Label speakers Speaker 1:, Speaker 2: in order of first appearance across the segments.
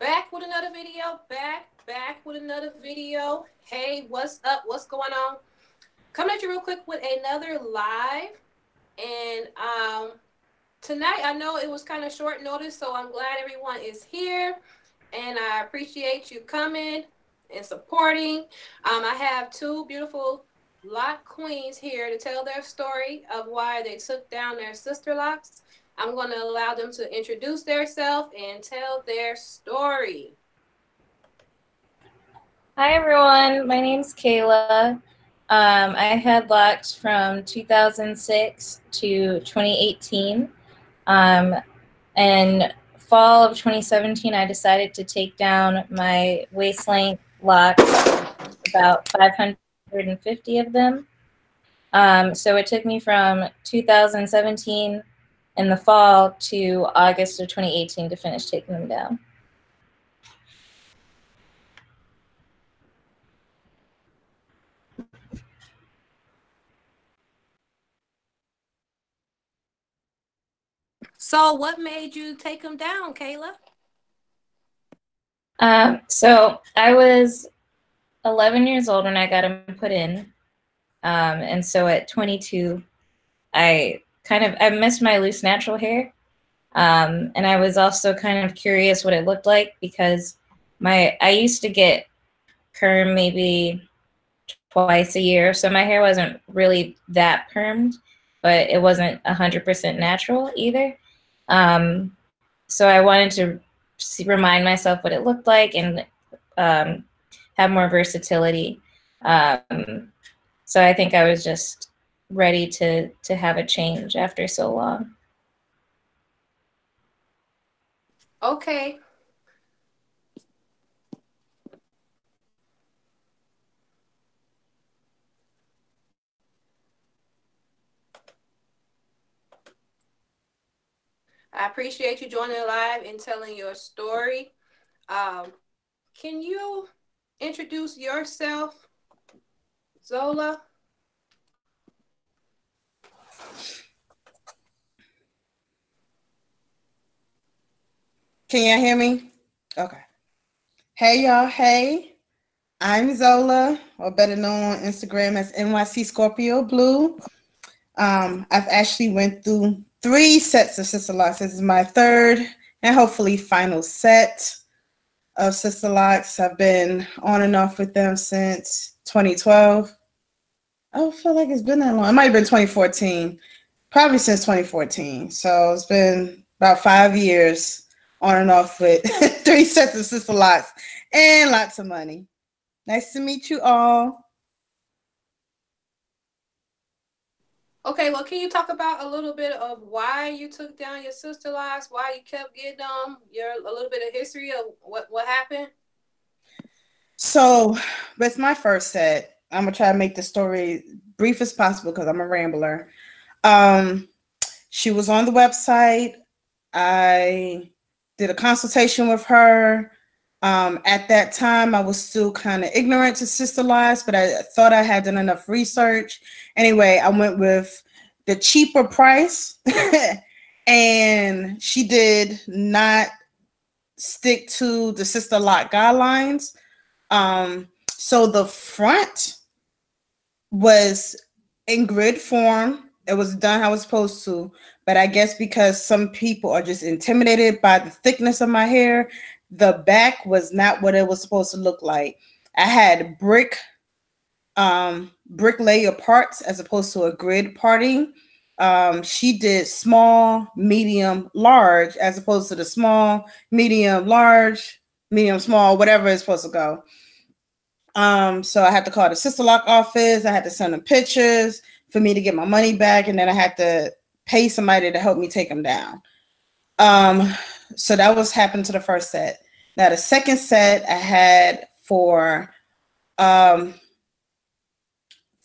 Speaker 1: Back with another video. Back with another video. Hey, what's up? What's going on? Coming at you real quick with another live. And tonight, I know it was kind of short notice, so I'm glad everyone is here. And I appreciate you coming and supporting. I have two beautiful lock queens here to tell their story of why they took down their sister locks. I'm going to allow them to introduce themselves and tell their story.
Speaker 2: Hi everyone, my name's Kayla. I had locks from 2006 to 2018. In fall of 2017, I decided to take down my waist length locks, about 550 of them. So it took me from 2017 in the fall to August of 2018 to finish taking them down.
Speaker 1: So what made you take them down, Kayla?
Speaker 2: So I was 11 years old when I got them put in. And so at 22, I missed my loose natural hair. And I was also kind of curious what it looked like because I used to get perm maybe twice a year. So my hair wasn't really that permed, but it wasn't 100% natural either. So I wanted to remind myself what it looked like and have more versatility. So I think I was just ready to have a change after so long.
Speaker 1: Okay. I appreciate you joining live and telling your story. Can you introduce yourself, Zola?
Speaker 3: Can y'all hear me? Okay. Hey, y'all. Hey, I'm Zola, or better known on Instagram as NYC Scorpio Blue. I've actually went through 3 sets of Sisterlocks. This is my 3rd and hopefully final set of Sisterlocks. I've been on and off with them since 2012. I don't feel like it's been that long. It might have been 2014. Probably since 2014. So it's been about 5 years on and off with 3 sets of Sisterlocks and lots of money. Nice to meet you all.
Speaker 1: Okay, well, can you talk about a little bit of why you took down your sister locks, why you kept getting them, a little bit of history of what happened?
Speaker 3: So with my first set, I'm going to try to make the story brief as possible because I'm a rambler. She was on the website. I did a consultation with her. At that time, I was still kind of ignorant to Sisterlocks, but I thought I had done enough research. Anyway, I went with the cheaper price, and she did not stick to the Sisterlock guidelines. So the front was in grid form. It was done how it was supposed to, but I guess because some people are just intimidated by the thickness of my hair, the back was not what it was supposed to look like. I had brick layer parts as opposed to a grid parting. She did small, medium, large as opposed to the small, medium, large, medium, small, whatever it's supposed to go. So I had to call the Sisterlock office. I had to send them pictures for me to get my money back, and then I had to pay somebody to help me take them down. So that was happened to the first set. Now the second set I had for 3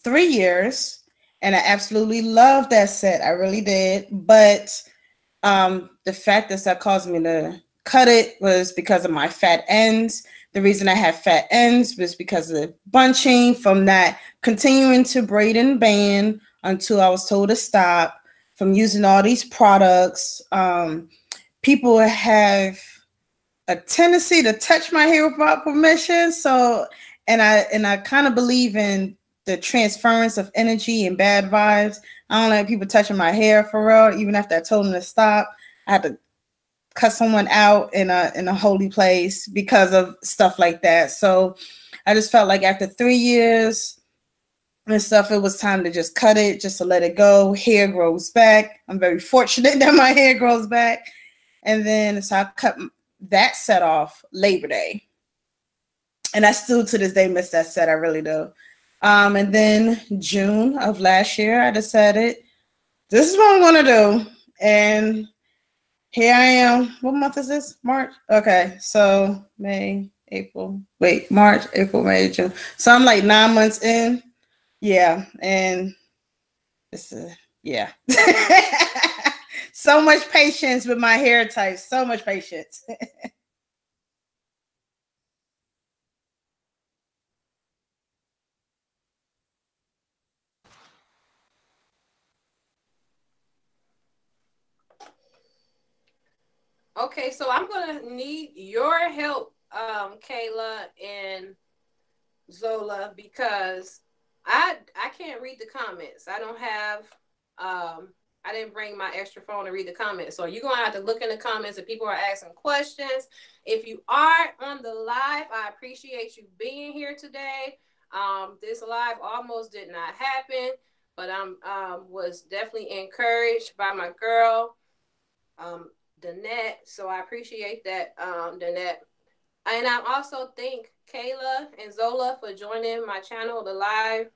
Speaker 3: years, and I absolutely loved that set. I really did. But the fact that caused me to cut it was because of my fat ends. The reason I had fat ends was because of the bunching from not continuing to braid and band until I was told to stop, from using all these products. People have a tendency to touch my hair without permission. So, and I kind of believe in the transference of energy and bad vibes. I don't like people touching my hair for real. Even after I told them to stop, I had to cut someone out in a holy place because of stuff like that. So I just felt like after 3 years and stuff, it was time to just cut it, just to let it go. Hair grows back. I'm very fortunate that my hair grows back. And then so I cut that set off Labor Day. And I still to this day miss that set. I really do. And then June of last year, I decided this is what I'm going to do. And here I am. What month is this? March? Okay. So May, April. Wait, March, April, May, June. So I'm like 9 months in. Yeah. And it's yeah. So much patience with my hair type. So much patience.
Speaker 1: Okay, so I'm gonna need your help, Kayla and Zola, because I can't read the comments. I don't have I didn't bring my extra phone to read the comments. So you're gonna have to look in the comments if people are asking questions. If you are on the live, I appreciate you being here today. This live almost did not happen, but I'm was definitely encouraged by my girl, Danette. So I appreciate that, Danette. And I also thank Kayla and Zola for joining my channel, the live.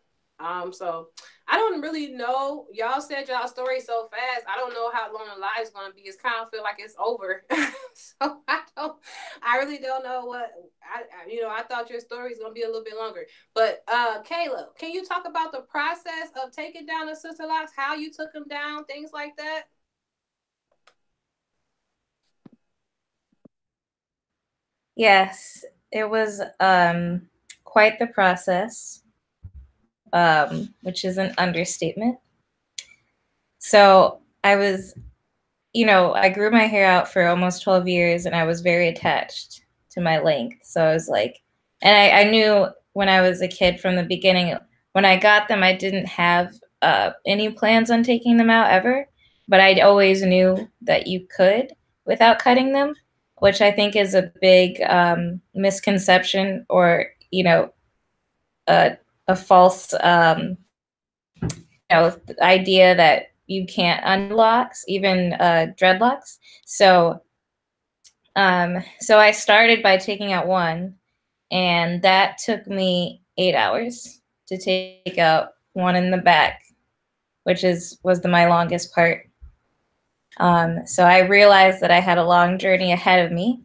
Speaker 1: So I don't really know. Y'all said y'all story so fast. I don't know how long the live is gonna be. It's kind of feel like it's over. So I really don't know what I thought your story is gonna be a little bit longer. But Kayla, can you talk about the process of taking down the Sisterlocks, how you took them down, things like that?
Speaker 2: Yes, it was quite the process, which is an understatement. So I was, I grew my hair out for almost 12 years and I was very attached to my length. So I was like, and I knew when I was a kid from the beginning, when I got them, I didn't have any plans on taking them out ever, but I always knew that you could without cutting them, which I think is a big misconception, or, a false idea that you can't unlocks, even dreadlocks. So I started by taking out one, and that took me 8 hours to take out one in the back, which was my longest part. So I realized that I had a long journey ahead of me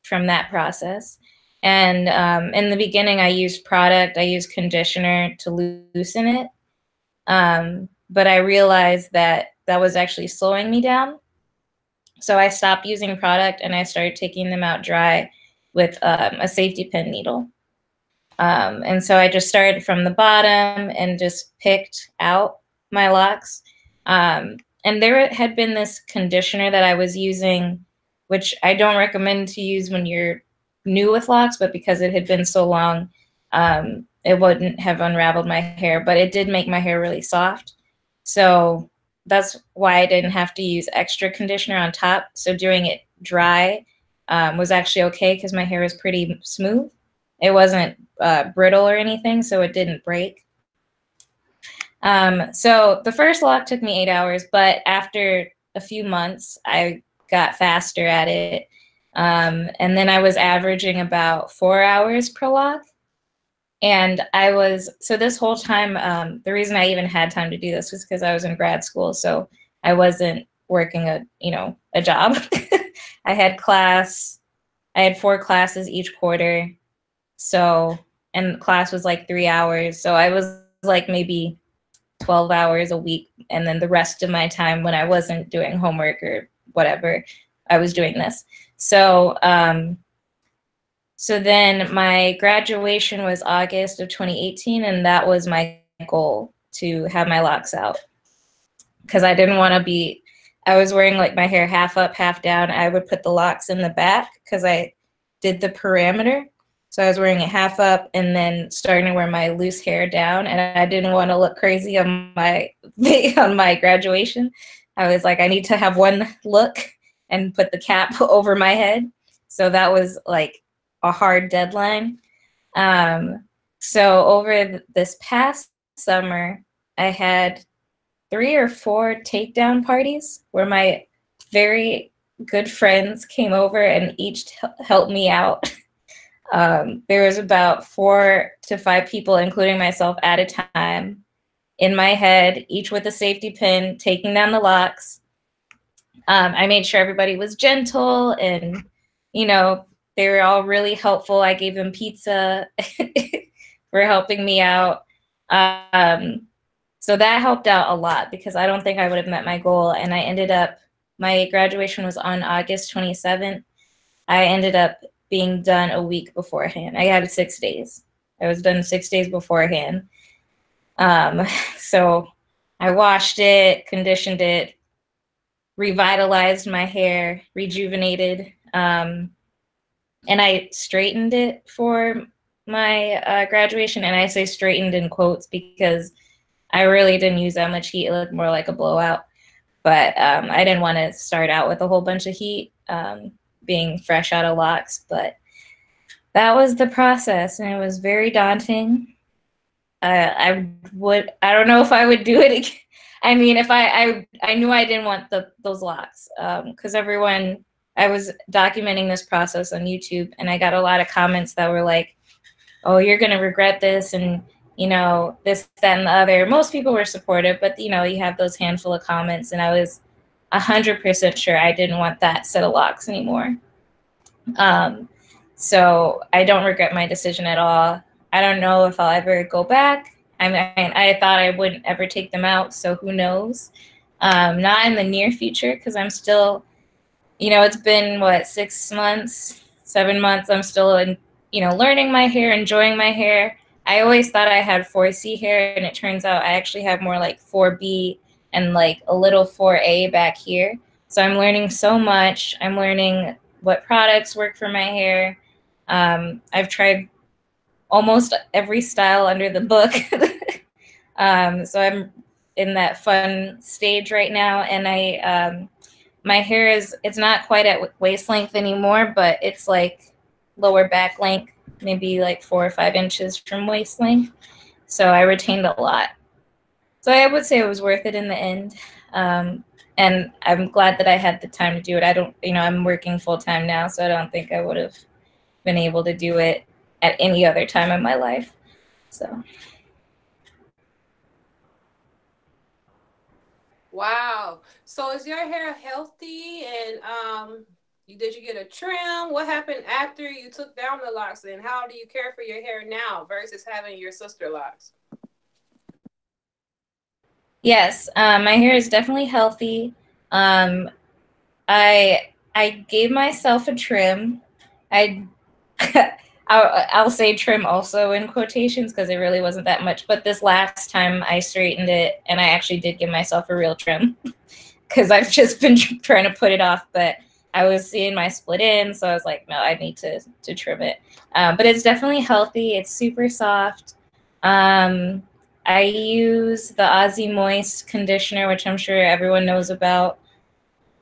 Speaker 2: from that process. And in the beginning, I used product, I used conditioner to loosen it. But I realized that that was actually slowing me down. So I stopped using product and I started taking them out dry with a safety pin needle. And so I just started from the bottom and just picked out my locks. And there had been this conditioner that I was using, which I don't recommend to use when you're new with locks, but because it had been so long, it wouldn't have unraveled my hair, but it did make my hair really soft. So that's why I didn't have to use extra conditioner on top. So doing it dry was actually okay because my hair was pretty smooth. It wasn't brittle or anything, so it didn't break. So the first lock took me 8 hours, but after a few months, I got faster at it. And then I was averaging about 4 hours per lock. And so this whole time, the reason I even had time to do this was because I was in grad school. So I wasn't working a job. I had class. I had 4 classes each quarter. So, and class was like 3 hours. So I was like maybe 12 hours a week. And then the rest of my time when I wasn't doing homework or whatever, I was doing this. So, so then my graduation was August of 2018, and that was my goal, to have my locks out. Because I didn't want to I was wearing like my hair half up, half down. I would put the locks in the back because I did the parameter. So I was wearing it half up and then starting to wear my loose hair down, and I didn't want to look crazy on my on my graduation. I was like, I need to have one look and put the cap over my head. So that was like a hard deadline. So over this past summer, I had 3 or 4 takedown parties where my very good friends came over and each helped me out. There was about 4 to 5 people, including myself, at a time in my head, each with a safety pin, taking down the locks. I made sure everybody was gentle and, you know, they were all really helpful. I gave them pizza for helping me out. So that helped out a lot because I don't think I would have met my goal. And I ended up, my graduation was on August 27th. I ended up being done a week beforehand. I had 6 days. I was done 6 days beforehand. So I washed it, conditioned it, revitalized my hair, rejuvenated, and I straightened it for my graduation. And I say straightened in quotes because I really didn't use that much heat. It looked more like a blowout. But I didn't want to start out with a whole bunch of heat, being fresh out of locks. But that was the process, and it was very daunting. I don't know if I would do it again. I mean, if I knew I didn't want those locks, because I was documenting this process on YouTube, and I got a lot of comments that were like, oh, you're going to regret this, and, you know, this, that, and the other. Most people were supportive, but, you know, you have those handful of comments, and I was 100% sure I didn't want that set of locks anymore. So I don't regret my decision at all. I don't know if I'll ever go back. I mean, I thought I wouldn't ever take them out, so who knows? Not in the near future, because I'm still, you know, it's been, what, 6 months, 7 months. I'm still, you know, learning my hair, enjoying my hair. I always thought I had 4C hair, and it turns out I actually have more like 4B and like a little 4A back here. So I'm learning so much. I'm learning what products work for my hair. I've tried almost every style under the book. So I'm in that fun stage right now. And my hair it's not quite at waist length anymore, but it's like lower back length, maybe like 4 or 5 inches from waist length. So I retained a lot. So I would say it was worth it in the end. And I'm glad that I had the time to do it. I'm working full time now, so I don't think I would have been able to do it at any other time in my life. So.
Speaker 1: Wow. So is your hair healthy? And did you get a trim? What happened after you took down the locks? And how do you care for your hair now versus having your sister locks?
Speaker 2: Yes, my hair is definitely healthy. I gave myself a trim. I'll say trim also in quotations because it really wasn't that much. But this last time I straightened it, and I actually did give myself a real trim because I've just been trying to put it off. But I was seeing my split ends, so I was like, no, I need to trim it. But it's definitely healthy. It's super soft. I use the Aussie Moist conditioner, which I'm sure everyone knows about,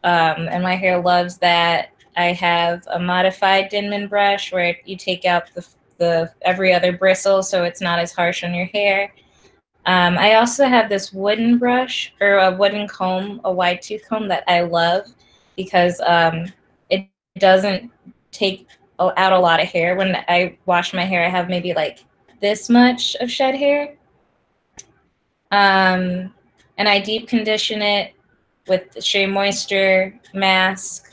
Speaker 2: and my hair loves that. I have a modified Denman brush where you take out the every other bristle, so it's not as harsh on your hair. I also have this wooden brush, or a wooden comb, a wide tooth comb that I love because it doesn't take out a lot of hair. When I wash my hair, I have maybe like this much of shed hair. And I deep condition it with the Shea Moisture mask.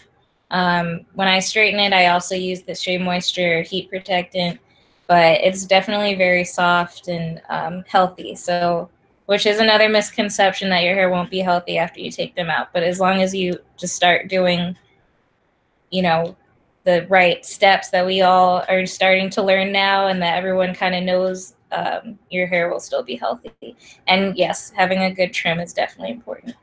Speaker 2: When I straighten it, I also use the Shea Moisture heat protectant, but it's definitely very soft and healthy. So, which is another misconception that your hair won't be healthy after you take them out. But as long as you just start doing, you know, the right steps that we all are starting to learn now and that everyone kind of knows, your hair will still be healthy. And yes, having a good trim is definitely important.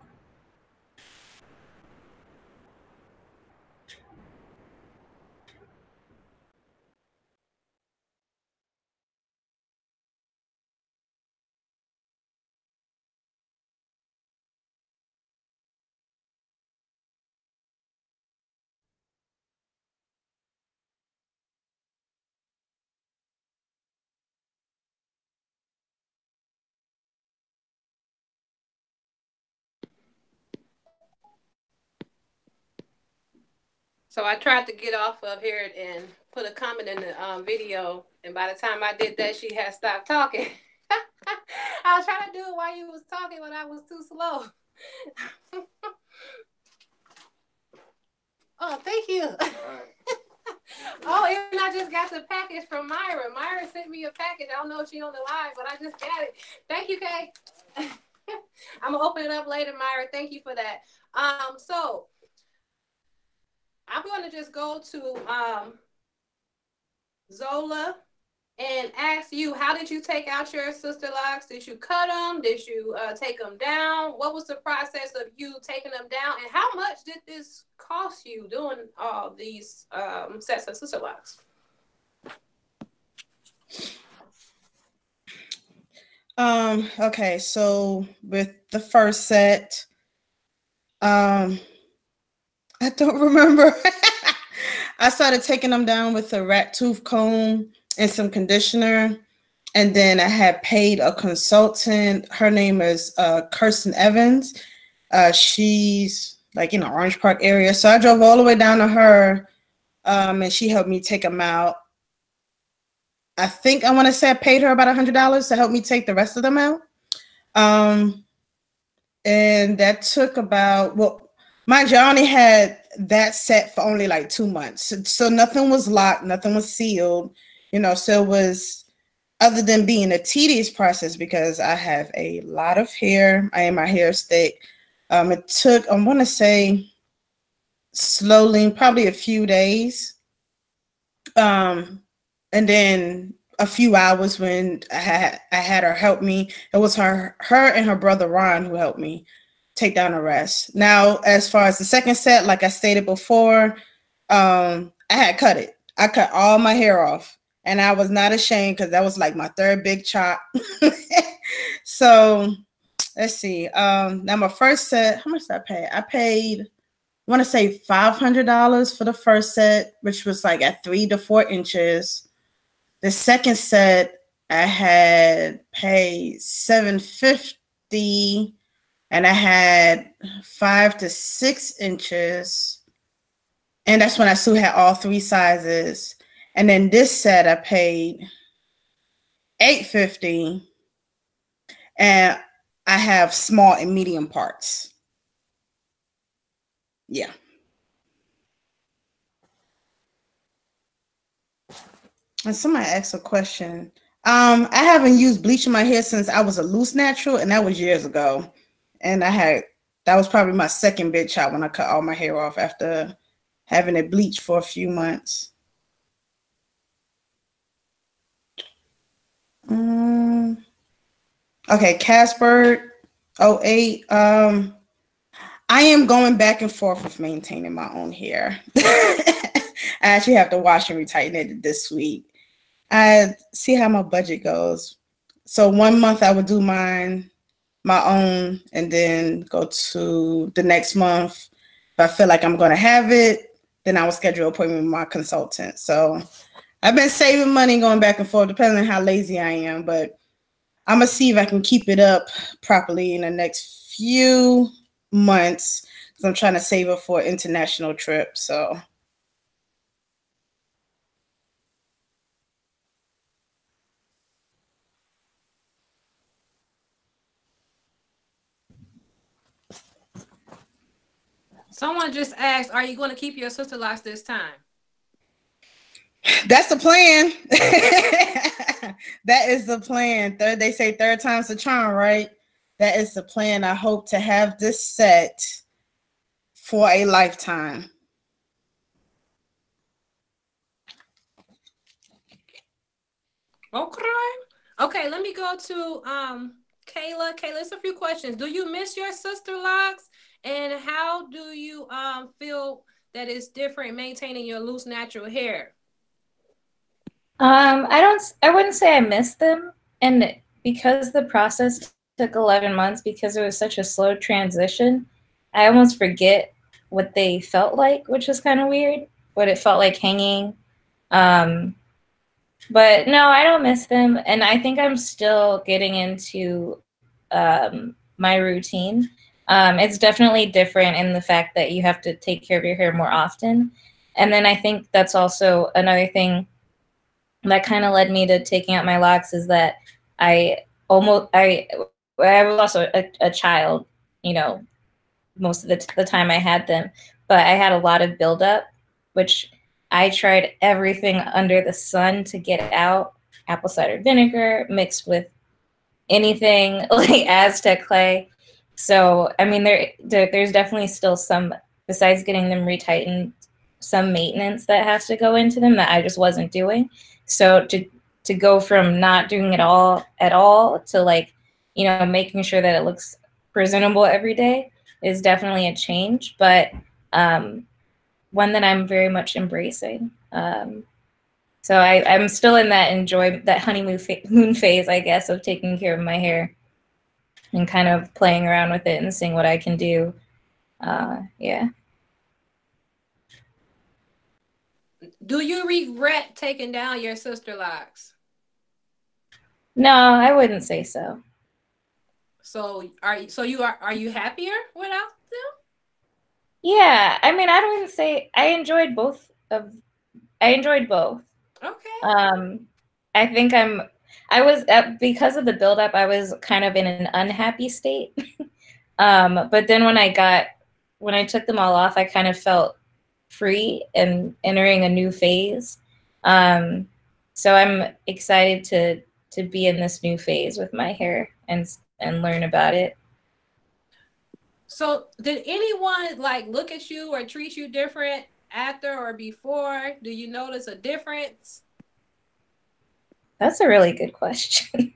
Speaker 1: So I tried to get off of here and put a comment in the video, and by the time I did that, she had stopped talking. I was trying to do it while you was talking, but I was too slow. Oh, thank you. Oh, and I just got the package from Myra. Myra sent me a package. I don't know if she's on the line, but I just got it. Thank you, Kay. I'm gonna open it up later, Myra. Thank you for that. So I'm gonna just go to Zola and ask you, how did you take out your Sisterlocks? Did you cut them? Did you take them down? What was the process of you taking them down? And how much did this cost you doing all these sets of Sisterlocks?
Speaker 3: Okay, so with the first set, I don't remember. I started taking them down with a rat tooth comb and some conditioner. And then I had paid a consultant. Her name is Kirsten Evans. She's like in the Orange Park area. So I drove all the way down to her, and she helped me take them out. I think I want to say I paid her about $100 to help me take the rest of them out. And that took about, well, mind you, I only had that set for only like 2 months. So nothing was locked, nothing was sealed, you know, so it was, other than being a tedious process because I have a lot of hair. I am my hair stick. It took, I want to say, slowly, probably a few days. And then a few hours when I had her help me. It was her and her brother Ron who helped me take down the rest. Now, as far as the second set, like I stated before, I had cut it. I cut all my hair off. And I was not ashamed because that was like my third big chop. So let's see. Now my first set, how much did I pay? I paid, I want to say $500 for the first set, which was like at 3 to 4 inches. The second set, I had paid $750, and I had 5 to 6 inches. And that's when I still had all 3 sizes. And then this set I paid $850, and I have small and medium parts. Yeah. And somebody asked a question. I haven't used bleach in my hair since I was a loose natural, and that was years ago. And that was probably my second big chop when I cut all my hair off after having it bleached for a few months. Okay, Casper 08. I am going back and forth with maintaining my own hair. I actually have to wash and retighten it this week. I see how my budget goes. So 1 month I would do my own, and then go to the next month. If I feel like I'm going to have it, then I will schedule an appointment with my consultant. So I've been saving money going back and forth, depending on how lazy I am. But I'm going to see if I can keep it up properly in the next few months, because I'm trying to save up for an international trip. So
Speaker 1: someone just asked, are you going to keep your Sisterlocks this time?
Speaker 3: That's the plan. That is the plan. They say third time's the charm, right? That is the plan. I hope to have this set for a lifetime.
Speaker 1: Okay, let me go to Kayla. Kayla, it's a few questions. Do you miss your Sisterlocks? And how do you feel that it's different maintaining your loose natural hair?
Speaker 2: I wouldn't say I miss them. And because the process took 11 months, because it was such a slow transition, I almost forget what they felt like, which is kind of weird, what it felt like hanging. But no, I don't miss them. And I think I'm still getting into my routine. It's definitely different in the fact that you have to take care of your hair more often. And then I think that's also another thing that kind of led me to taking out my locks, is that I I was also a child, you know, most of the time I had them, but I had a lot of buildup, which I tried everything under the sun to get out. Apple cider vinegar mixed with anything like Aztec clay. So I mean, there's definitely still some, besides getting them retightened, some maintenance that has to go into them that I just wasn't doing. So to go from not doing it all at all to, like, you know, making sure that it looks presentable every day is definitely a change, but one that I'm very much embracing. So I'm still in that honeymoon phase, I guess, of taking care of my hair and kind of playing around with it and seeing what I can do. Yeah.
Speaker 1: Do you regret taking down your Sisterlocks?
Speaker 2: No, I wouldn't say so.
Speaker 1: So are you happier without them?
Speaker 2: Yeah, I mean, I wouldn't say I enjoyed both.
Speaker 1: Okay.
Speaker 2: I think I was because of the buildup, I was kind of in an unhappy state. But then when I took them all off, I kind of felt free and entering a new phase. So I'm excited to be in this new phase with my hair and learn about it.
Speaker 1: So did anyone like look at you or treat you different after or before? Do you notice a difference?
Speaker 2: That's a really good question.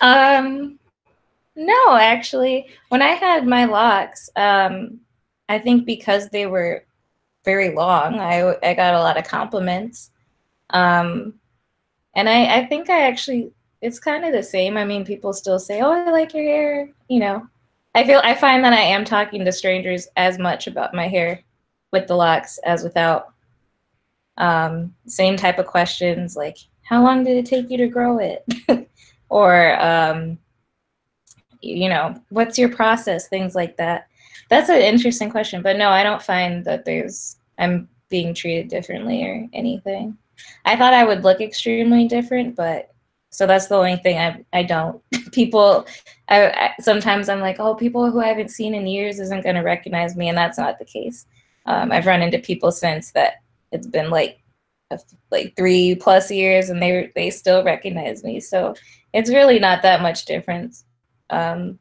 Speaker 2: um, no, actually, when I had my locks, I think because they were very long, I got a lot of compliments. Um, and I think it's kind of the same. I mean, people still say, "Oh, I like your hair." You know, I find that I am talking to strangers as much about my hair with the locks as without. Same type of questions like, "How long did it take you to grow it?" or you know, "What's your process?" Things like that. That's an interesting question, but no, I don't find that I'm being treated differently or anything. I thought I would look extremely different, but so that's the only thing I don't. People, sometimes I'm like, oh, people who I haven't seen in years isn't going to recognize me, and that's not the case. I've run into people since that it's been like 3+ years, and they still recognize me. So it's really not that much difference,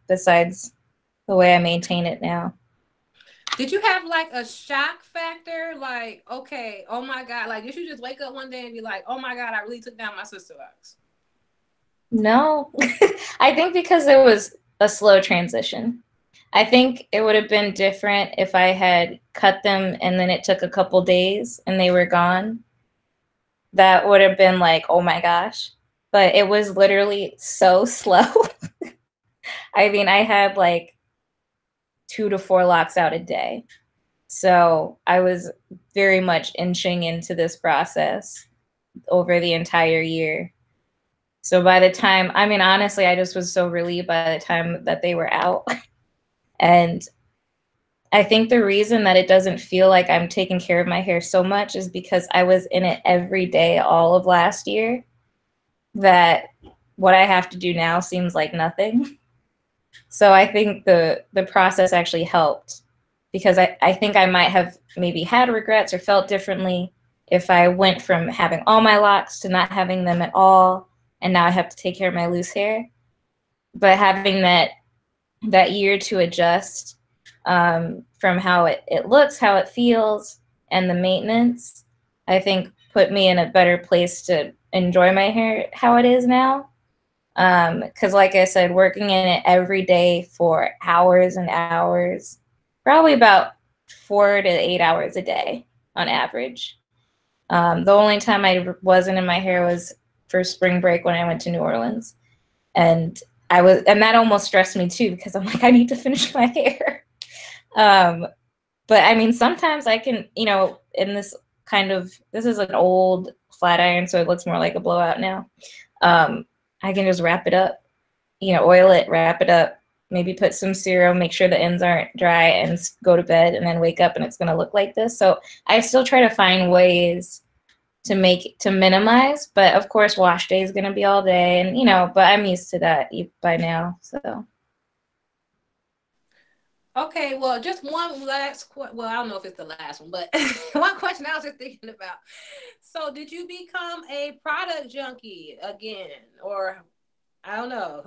Speaker 2: besides the way I maintain it now.
Speaker 1: Did you have like a shock factor? Like, okay, oh my God. Like, did you just wake up one day and be like, oh my God, I really took down my Sisterlocks?
Speaker 2: No, I think because it was a slow transition. I think it would have been different if I had cut them and then it took a couple days and they were gone. That would have been like, oh my gosh. But it was literally so slow. I mean, I had like 2 to 4 locks out a day. So I was very much inching into this process over the entire year. So by the time, I mean, honestly, I just was so relieved by the time that they were out. And I think the reason that it doesn't feel like I'm taking care of my hair so much is because I was in it every day all of last year, that what I have to do now seems like nothing. So I think the process actually helped, because I think I might have maybe had regrets or felt differently if I went from having all my locks to not having them at all, and now I have to take care of my loose hair. But having that year to adjust, from how it looks, how it feels, and the maintenance, I think put me in a better place to enjoy my hair how it is now. Because like I said, working in it every day for hours and hours, probably about 4 to 8 hours a day on average. The only time I wasn't in my hair was for spring break when I went to New Orleans. And that almost stressed me too, because I'm like, I need to finish my hair. But I mean, sometimes I can, you know, this is an old flat iron, so it looks more like a blowout now. I can just wrap it up, you know, oil it, wrap it up, maybe put some cereal, make sure the ends aren't dry, and go to bed, and then wake up and it's going to look like this. So I still try to find ways to minimize, but of course wash day is going to be all day, and but I'm used to that by now. So
Speaker 1: okay, well, just one last well, I don't know if it's the last one, but one question I was just thinking about. So did you become a product junkie again, or I don't know?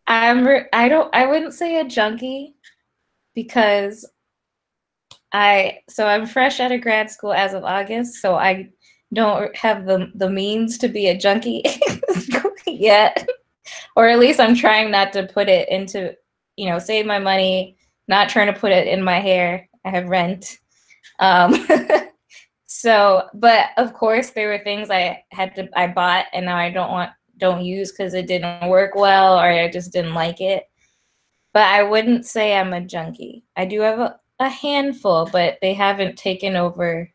Speaker 2: I wouldn't say a junkie, because I'm fresh out of grad school as of August, so I don't have the means to be a junkie yet. Or at least I'm trying not to put it into, save my money, not trying to put it in my hair. I have rent. So, but of course there were things I bought and now I don't use because it didn't work well, or I just didn't like it. But I wouldn't say I'm a junkie. I do have a handful, but they haven't taken over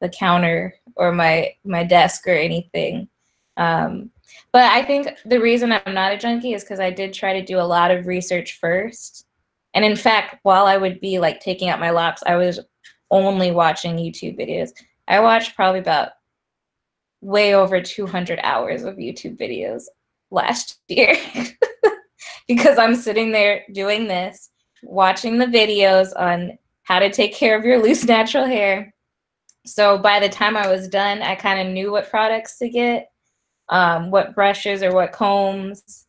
Speaker 2: the counter or my desk or anything. But I think the reason I'm not a junkie is because I did try to do a lot of research first. And in fact, while I would be like taking out my locks, I was only watching YouTube videos. I watched probably about way over 200 hours of YouTube videos last year because I'm sitting there doing this, watching the videos on how to take care of your loose natural hair. So by the time I was done, I kind of knew what products to get, what brushes or what combs.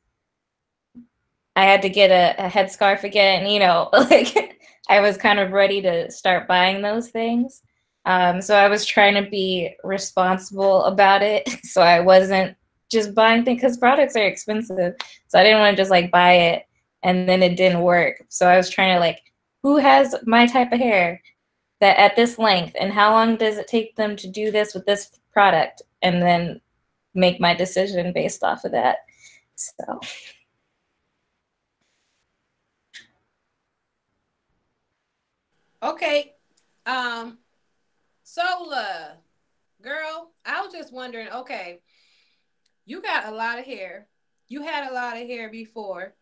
Speaker 2: I had to get a headscarf again, like I was kind of ready to start buying those things. So I was trying to be responsible about it. So I wasn't just buying things, because products are expensive. So I didn't want to just like buy it and then it didn't work. So I was trying to like, who has my type of hair that at this length, and how long does it take them to do this with this product, and then make my decision based off of that. So.
Speaker 1: Okay. Zola, girl, I was just wondering, okay, you got a lot of hair. You had a lot of hair before.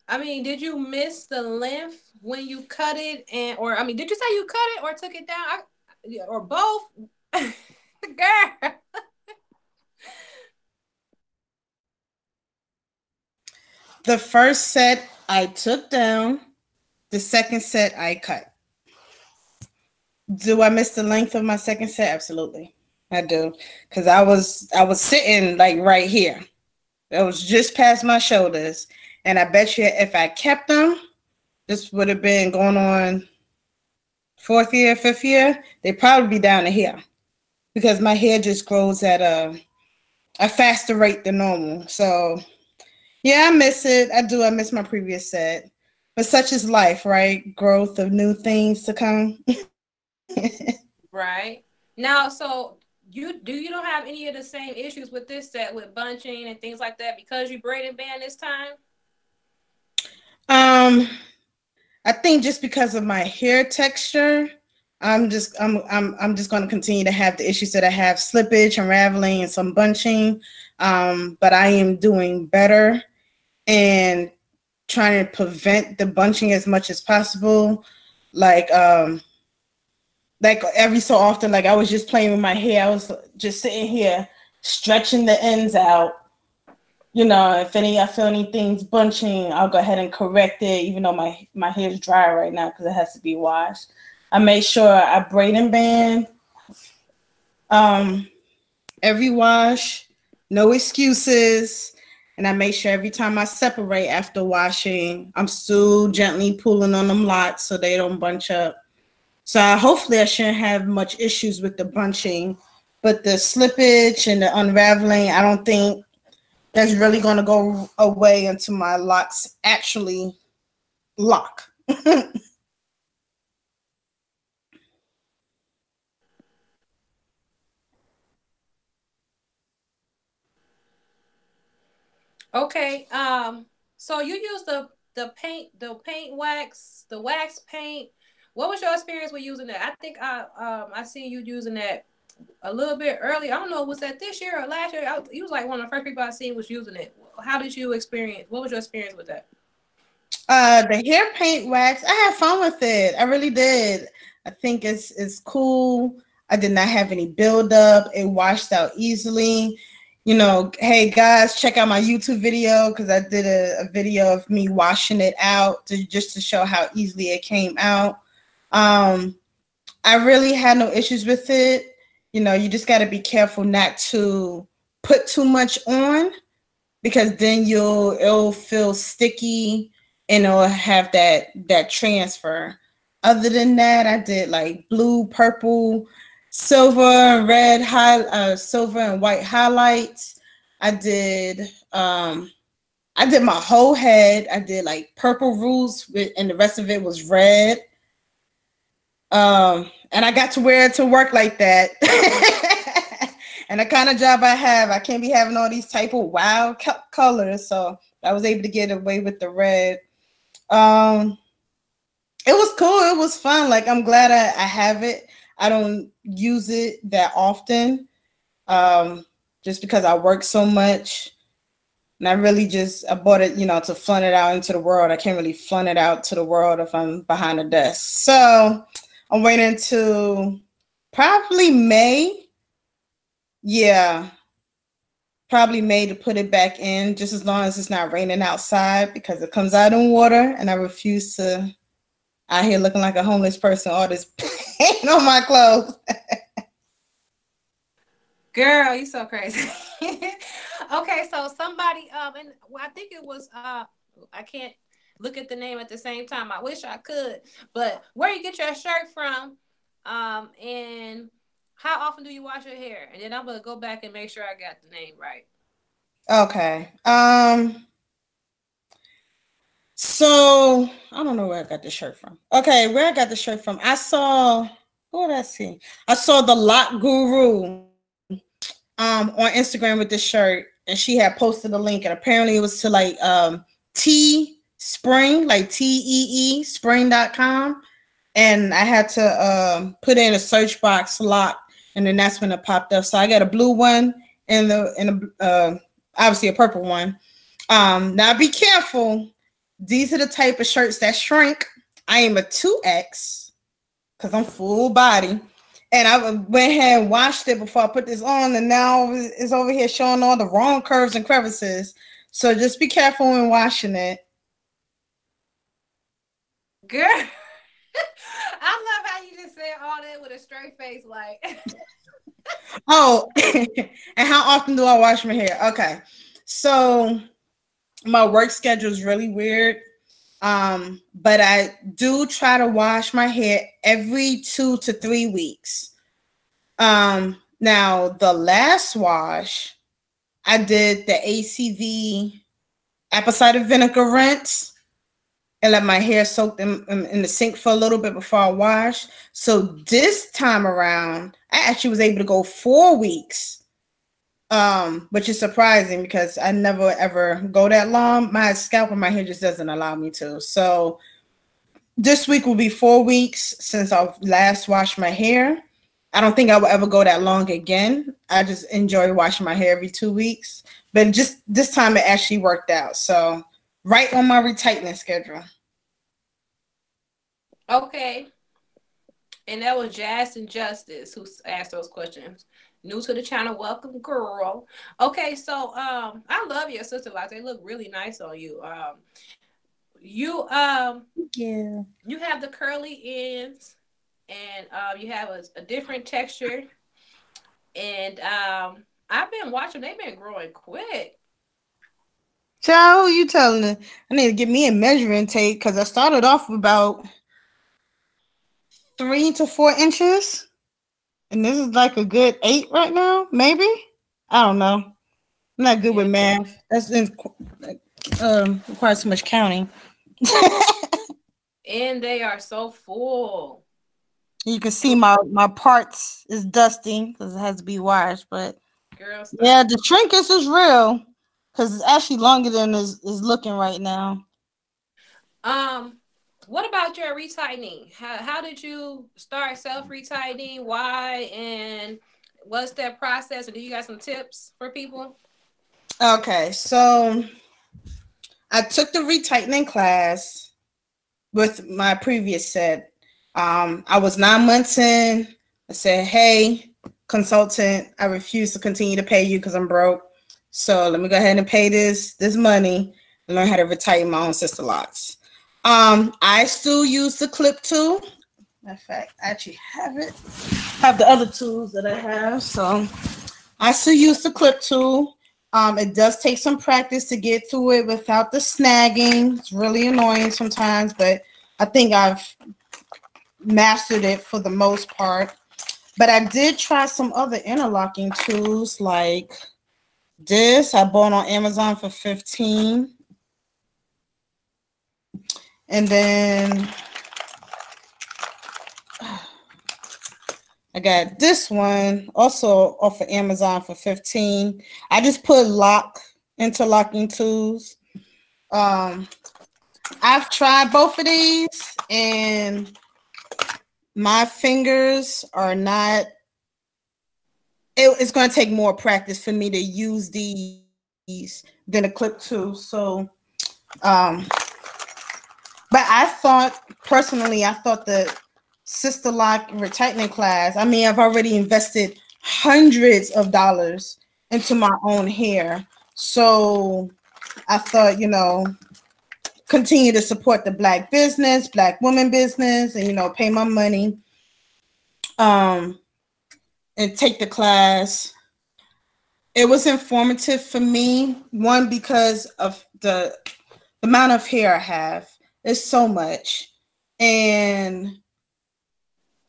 Speaker 1: I mean, did you miss the length when you cut it, or I mean, did you say you cut it or took it down? Or both? Girl.
Speaker 3: The first set I took down. The second set I cut. Do I miss the length of my second set? Absolutely, I do, because I was sitting like right here. It was just past my shoulders, and I bet you if I kept them, this would have been going on fourth year, fifth year. They'd probably be down to here, because my hair just grows at a faster rate than normal. So yeah, I miss it. I do. I miss my previous set. But such is life, right? Growth of new things to come.
Speaker 1: Right. Now, so you don't have any of the same issues with this set with bunching and things like that because you braid and band this time?
Speaker 3: I think just because of my hair texture, I'm just going to continue to have the issues that I have: slippage, unraveling, and some bunching. But I am doing better and trying to prevent the bunching as much as possible. Like every so often, like I was just playing with my hair. I was just sitting here stretching the ends out. If I feel anything's bunching, I'll go ahead and correct it, even though my hair is dry right now because it has to be washed. I make sure I braid and band every wash, no excuses. And I make sure every time I separate after washing, I'm still gently pulling on them lots so they don't bunch up. So hopefully I shouldn't have much issues with the bunching, but the slippage and the unraveling, I don't think that's really going to go away until my locks actually lock.
Speaker 1: Okay. So you use the paint wax, the wax paint. What was your experience with using that? I think I seen you using that a little bit early. I don't know, was that this year or last year? You was like one of the first people I seen was using it. How did you experience? What was your experience with that?
Speaker 3: The hair paint wax, I had fun with it. I really did. I think it's cool. I did not have any buildup. It washed out easily. You know, hey guys, check out my YouTube video because I did a video of me washing it out just to show how easily it came out. I really had no issues with it. You know, you just got to be careful not to put too much on because then it'll feel sticky and it'll have that transfer. Other than that, I did like blue, purple, silver, red, silver and white highlights. I did my whole head. I did like purple roots and the rest of it was red. And I got to wear it to work like that. And the kind of job I have, I can't be having all these type of wild colors. So I was able to get away with the red. It was cool. It was fun. Like, I'm glad I have it. I don't use it that often, just because I work so much. And I really I bought it, you know, to flaunt it out into the world. I can't really flaunt it out to the world if I'm behind a desk. So I'm waiting to probably May. Yeah, probably May to put it back in, just as long as it's not raining outside because it comes out in water and I refuse to out here looking like a homeless person, all this paint on my clothes.
Speaker 1: Girl, you so crazy. Okay, so somebody, and I think it was, I can't look at the name at the same time. I wish I could, but where you get your shirt from, and how often do you wash your hair? And then I'm gonna go back and make sure I got the name right.
Speaker 3: Okay. So I don't know where I got the shirt from. Okay, where I got the shirt from. What did I see? I saw the Lock Guru on Instagram with this shirt, and she had posted a link, and apparently it was to like T Spring, like TEE spring.com. And I had to put in a search box lock, and then that's when it popped up. So I got a blue one and obviously a purple one. Now be careful. These are the type of shirts that shrink. I am a 2X because I'm full body. And I went ahead and washed it before I put this on, and now it's over here showing all the wrong curves and crevices. So just be careful when washing it.
Speaker 1: Girl, I love how you just said all that with a straight face, like.
Speaker 3: Oh, and how often do I wash my hair? Okay, so my work schedule is really weird, but I do try to wash my hair every 2 to 3 weeks. Now the last wash, I did the ACV apple cider vinegar rinse and let my hair soak in the sink for a little bit before I wash. So this time around, I actually was able to go 4 weeks, which is surprising because I never ever go that long. My scalp and my hair just doesn't allow me to. So this week will be 4 weeks since I've last washed my hair. I don't think I will ever go that long again. I just enjoy washing my hair every 2 weeks. But just this time it actually worked out. So right on my retightening schedule.
Speaker 1: Okay. And that was Jazz and Justice who asked those questions. New to the channel, welcome, girl. Okay, so I love your Sisterlocks. They look really nice on you. You have the curly ends, and you have a different texture. And I've been watching. They've been growing quick.
Speaker 3: Child, who you telling her? I need to get me a measuring tape because I started off with about 3 to 4 inches. And this is like a good 8 right now, maybe? I don't know. I'm not good with math. That's requires so much counting.
Speaker 1: And they are so full.
Speaker 3: You can see my parts is dusty because it has to be washed. But
Speaker 1: girl,
Speaker 3: yeah, the shrinkage is real because it's actually longer than is looking right now.
Speaker 1: What about your retightening? How did you start self-retightening? Why? And what's that process? Or do you got some tips for people?
Speaker 3: Okay, so I took the retightening class with my previous set. I was 9 months in. I said, hey, consultant, I refuse to continue to pay you because I'm broke. So let me go ahead and pay this money and learn how to retighten my own Sisterlocks. I still use the clip tool. Matter of fact, I actually have the other tools that I have. So I still use the clip tool. It does take some practice to get through it without the snagging. It's really annoying sometimes, but I think I've mastered it for the most part. But I did try some other interlocking tools like this. I bought on Amazon for $15. And then I got this one also off of Amazon for $15. I just put interlocking tools. I've tried both of these and my fingers are not, it's going to take more practice for me to use these than a clip tool. So, but I thought the Sisterlock retightening class, I mean, I've already invested hundreds of dollars into my own hair. So I thought, continue to support the Black business, Black woman business, and, pay my money and take the class. It was informative for me, one, because of the amount of hair I have. It's so much. And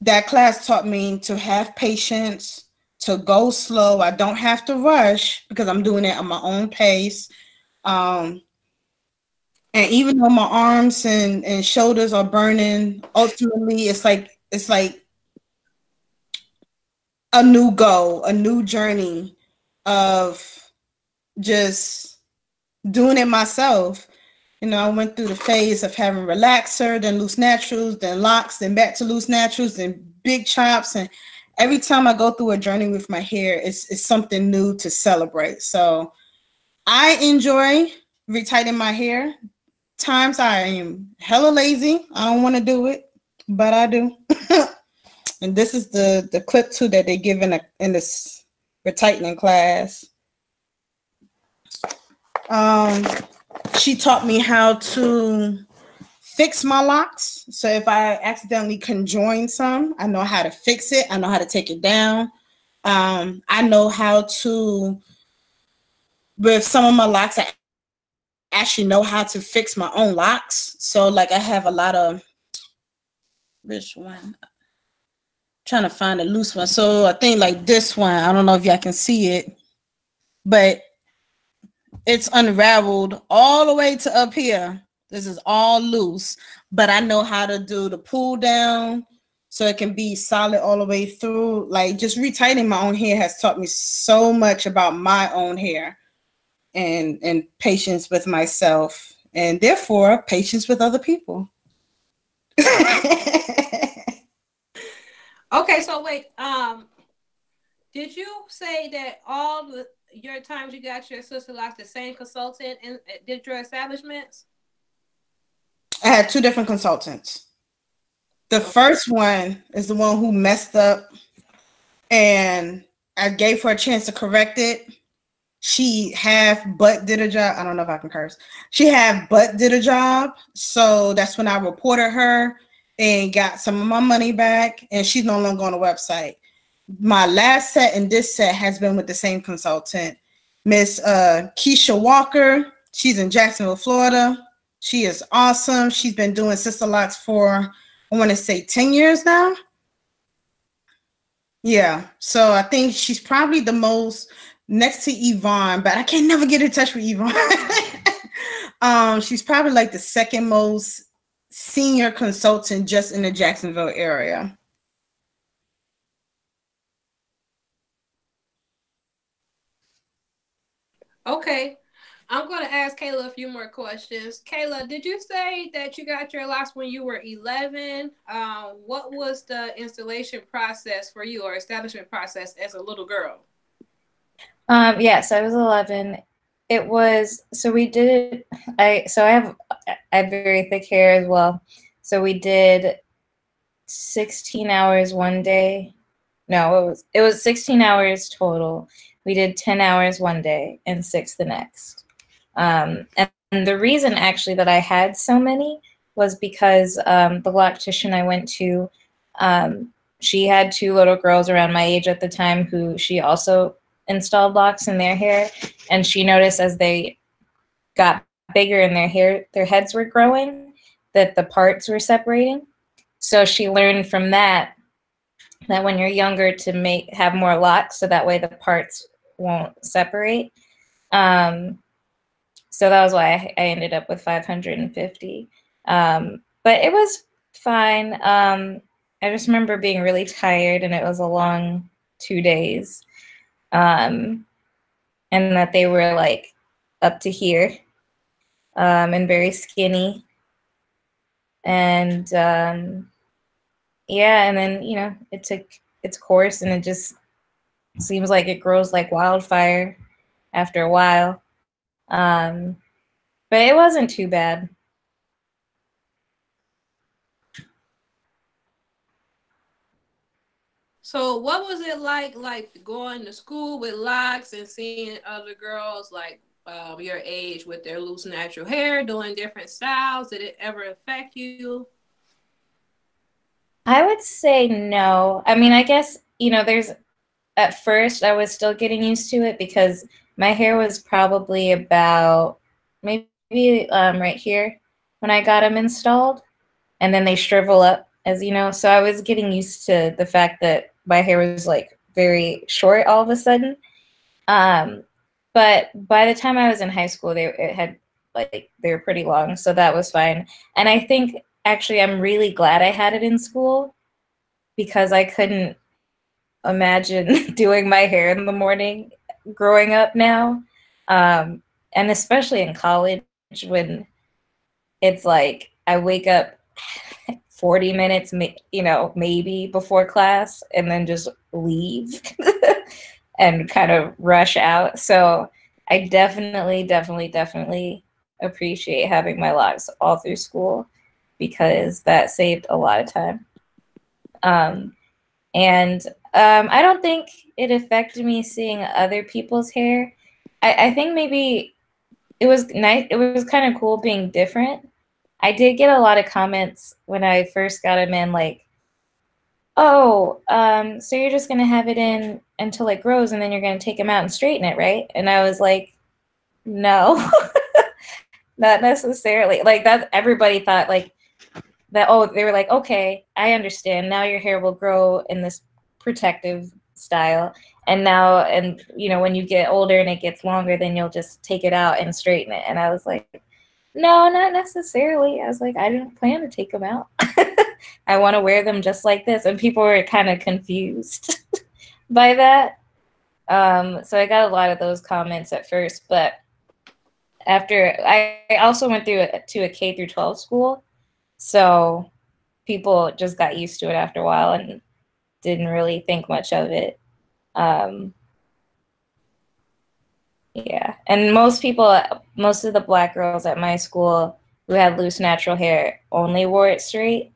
Speaker 3: that class taught me to have patience, to go slow. I don't have to rush because I'm doing it at my own pace. And even though my arms and shoulders are burning, ultimately it's like a new goal, a new journey of just doing it myself. I went through the phase of having relaxer, then loose naturals, then locks, then back to loose naturals, then big chops. And every time I go through a journey with my hair, it's something new to celebrate. So I enjoy retightening my hair. Times I am hella lazy. I don't want to do it, but I do. And this is the clip too that they give in this retightening class. She taught me how to fix my locks. So if I accidentally conjoin some, I know how to fix it. I know how to take it down. I know how to, with some of my locks, I actually know how to fix my own locks. So like I have a lot of, which one? I'm trying to find a loose one. So I think like this one, I don't know if y'all can see it, but it's unraveled all the way to up here. This is all loose, but I know how to do the pull down so it can be solid all the way through. Like just retightening my own hair has taught me so much about my own hair and patience with myself, and therefore patience with other people.
Speaker 1: Okay, so wait, did you say that all your times you got your Sisterlocks, the same consultant and did your establishments?
Speaker 3: I had two different consultants. The first one is the one who messed up, and I gave her a chance to correct it. She half but did a job. I don't know if I can curse. She half but did a job. So that's when I reported her and got some of my money back, and she's no longer on the website. My last set and this set has been with the same consultant, Miss Keisha Walker. She's in Jacksonville, Florida. She is awesome. She's been doing Sisterlocks for, I want to say 10 years now. Yeah. So I think she's probably the most, next to Yvonne, but I can never get in touch with Yvonne. She's probably like the second most senior consultant just in the Jacksonville area.
Speaker 1: Okay. I'm going to ask Kayla a few more questions. Kayla, did you say that you got your locks when you were 11? What was the installation process for you, or establishment process as a little girl?
Speaker 2: Yes, I was 11. It was, so we did, I have very thick hair as well. So we did 16 hours one day. No, it was 16 hours total. We did 10 hours one day and 6 the next. And the reason actually that I had so many was because the loctician I went to, she had 2 little girls around my age at the time who she also installed locks in their hair, and she noticed as they got bigger and their heads were growing, that the parts were separating. So she learned from that when you're younger to have more locks so that way the parts won't separate. So that was why I ended up with 550. But it was fine. I just remember being really tired, and it was a long 2 days. And that they were like up to here, and very skinny. And yeah, and then, you know, it took its course, and it just seems like it grows like wildfire after a while. But it wasn't too bad.
Speaker 1: So what was it like going to school with locks and seeing other girls like your age with their loose natural hair doing different styles? Did it ever affect you?
Speaker 2: I would say no. I mean, I guess, you know, at first I was still getting used to it because my hair was probably about maybe right here when I got them installed, and then they shrivel up, as you know. So I was getting used to the fact that my hair was like very short all of a sudden. But by the time I was in high school, they were pretty long, so that was fine. And I think actually I'm really glad I had it in school because I couldn't imagine doing my hair in the morning growing up now. And especially in college when it's like I wake up 40 minutes, you know, maybe before class, and then just leave and kind of rush out. So I definitely appreciate having my locks all through school because that saved a lot of time. Um, and I don't think it affected me seeing other people's hair. I think maybe it was nice. It was kind of cool being different. I did get a lot of comments when I first got them in, like, "Oh, so you're just gonna have it in until it grows, and then you're gonna take them out and straighten it, right?" And I was like, "No, not necessarily." Like that, everybody thought like that. Oh, they were like, "Okay, I understand. Now your hair will grow in this protective style, and now, and you know, when you get older and it gets longer, then you'll just take it out and straighten it." And I was like, no, not necessarily. I was like, I didn't plan to take them out. I want to wear them just like this. And people were kind of confused by that. So I got a lot of those comments at first, but after I also went to a K through 12 school. So people just got used to it after a while and didn't really think much of it. Yeah, and most of the black girls at my school who had loose natural hair only wore it straight.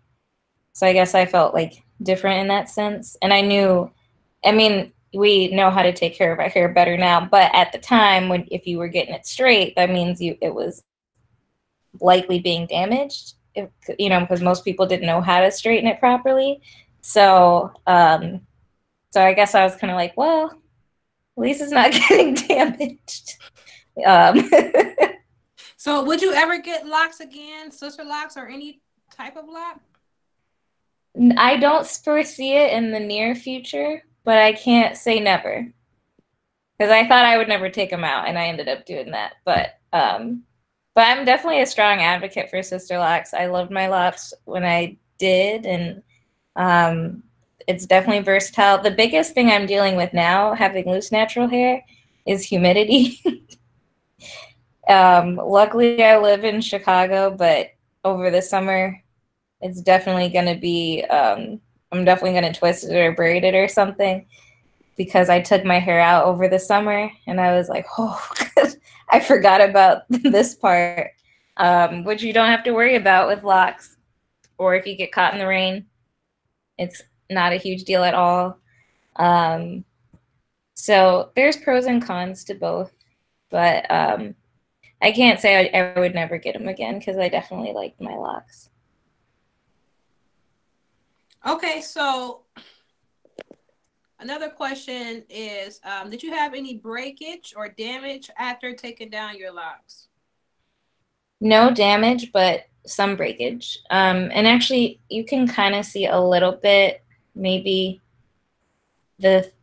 Speaker 2: So I guess I felt like different in that sense. And I mean, we know how to take care of our hair better now, but at the time if you were getting it straight, that means it was likely being damaged, you know, because most people didn't know how to straighten it properly. So, so I guess I was kind of like, well, at least it's not getting damaged.
Speaker 1: So would you ever get locks again, Sisterlocks, or any type of lock?
Speaker 2: I don't foresee it in the near future, but I can't say never. Because I thought I would never take them out, and I ended up doing that. But I'm definitely a strong advocate for Sisterlocks. I loved my locks when I did, and it's definitely versatile. The biggest thing I'm dealing with now, having loose natural hair, is humidity. Luckily, I live in Chicago, but over the summer, it's definitely going to be, I'm definitely going to twist it or braid it or something, because I took my hair out over the summer and I was like, oh, I forgot about this part, which you don't have to worry about with locks, or if you get caught in the rain, it's not a huge deal at all. So there's pros and cons to both, but I can't say I would never get them again because I definitely liked my locks.
Speaker 1: Okay, so another question is, did you have any breakage or damage after taking down your locks?
Speaker 2: No damage, but some breakage. And actually, you can kind of see a little bit, maybe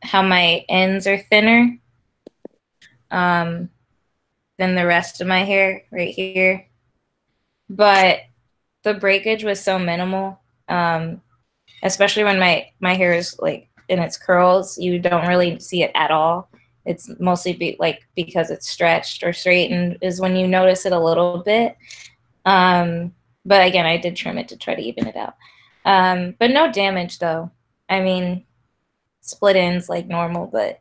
Speaker 2: how my ends are thinner than the rest of my hair right here. But the breakage was so minimal, especially when my hair is like in its curls, you don't really see it at all. It's mostly because it's stretched or straightened is when you notice it a little bit. But again, I did trim it to try to even it out. But no damage though. I mean, split ends like normal, but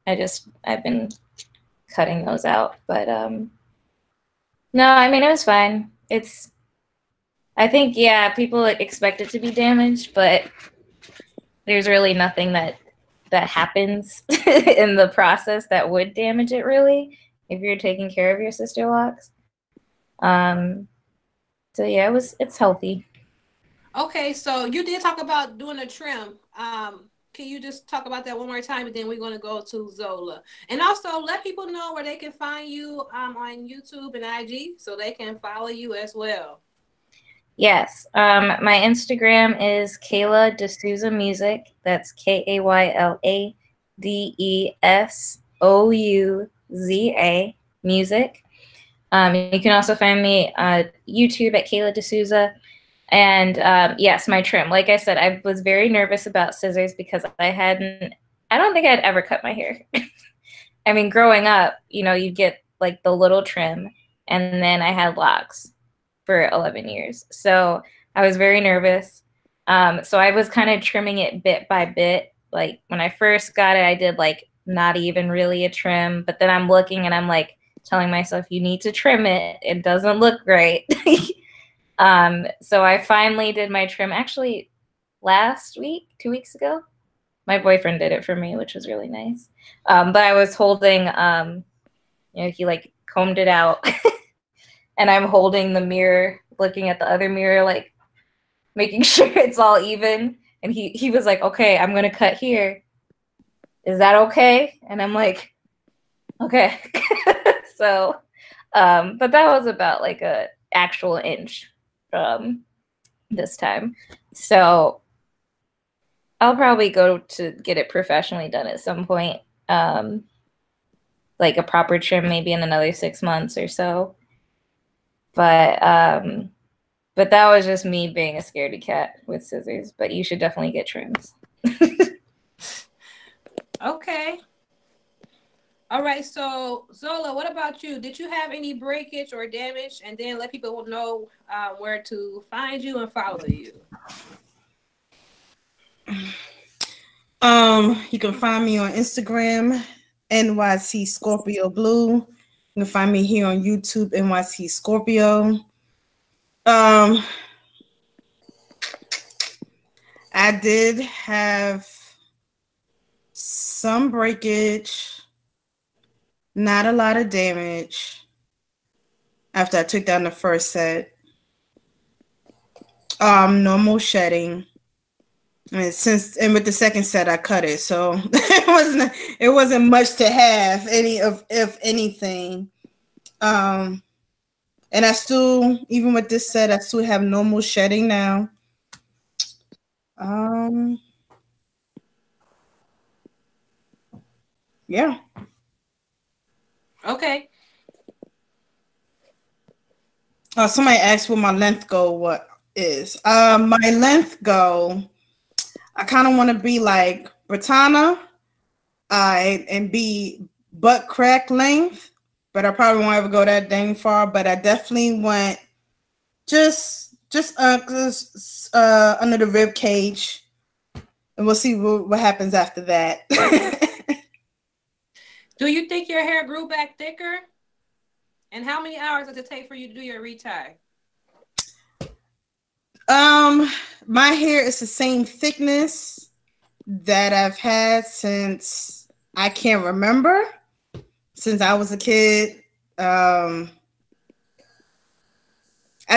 Speaker 2: I've been cutting those out. But no, I mean, it was fine. I think, yeah, people expect it to be damaged, but there's really nothing that happens in the process that would damage it really if you're taking care of your Sisterlocks. So yeah, it's healthy.
Speaker 1: Okay, so you did talk about doing a trim. Can you just talk about that one more time, and then we're going to go to Zola. And also let people know where they can find you on YouTube and IG so they can follow you as well.
Speaker 2: Yes. My Instagram is Kayla D'Souza Music. That's KaylaDesouza Music. You can also find me on YouTube at Kayla D'Souza. And yes, my trim. Like I said, I was very nervous about scissors because I don't think I'd ever cut my hair. I mean, growing up, you'd get like the little trim, and then I had locks for 11 years. So I was very nervous. So I was kind of trimming it bit by bit. Like when I first got it, I did like not even really a trim, but then I'm looking and I'm like telling myself, you need to trim it. It doesn't look great. So I finally did my trim actually last week, 2 weeks ago. My boyfriend did it for me, which was really nice. But I was holding, he like combed it out and I'm holding the mirror, looking at the other mirror, like making sure it's all even. And he was like, okay, I'm going to cut here. Is that okay? And I'm like, okay. So, but that was about like a actual inch this time. So I'll probably go to get it professionally done at some point. Like a proper trim maybe in another 6 months or so. But that was just me being a scaredy cat with scissors. But you should definitely get trims.
Speaker 1: Okay. All right. So Zola, what about you? Did you have any breakage or damage? And then let people know where to find you and follow you.
Speaker 3: You can find me on Instagram, NYC Scorpio Blue. You can find me here on YouTube, NYC Scorpio. I did have some breakage, not a lot of damage after I took down the first set. Normal shedding. And with the second set I cut it, so it wasn't much to have if anything. And I still, even with this set, I still have normal shedding now. Yeah.
Speaker 1: Okay.
Speaker 3: Somebody asked what my length goal is. My length goal, I kind of want to be like Britannia, and be butt crack length. but I probably won't ever go that dang far. But I definitely went just under the rib cage, and we'll see what happens after that.
Speaker 1: Do you think your hair grew back thicker? And how many hours does it take for you to do your retie?
Speaker 3: My hair is the same thickness that I've had since I can't remember, since I was a kid. I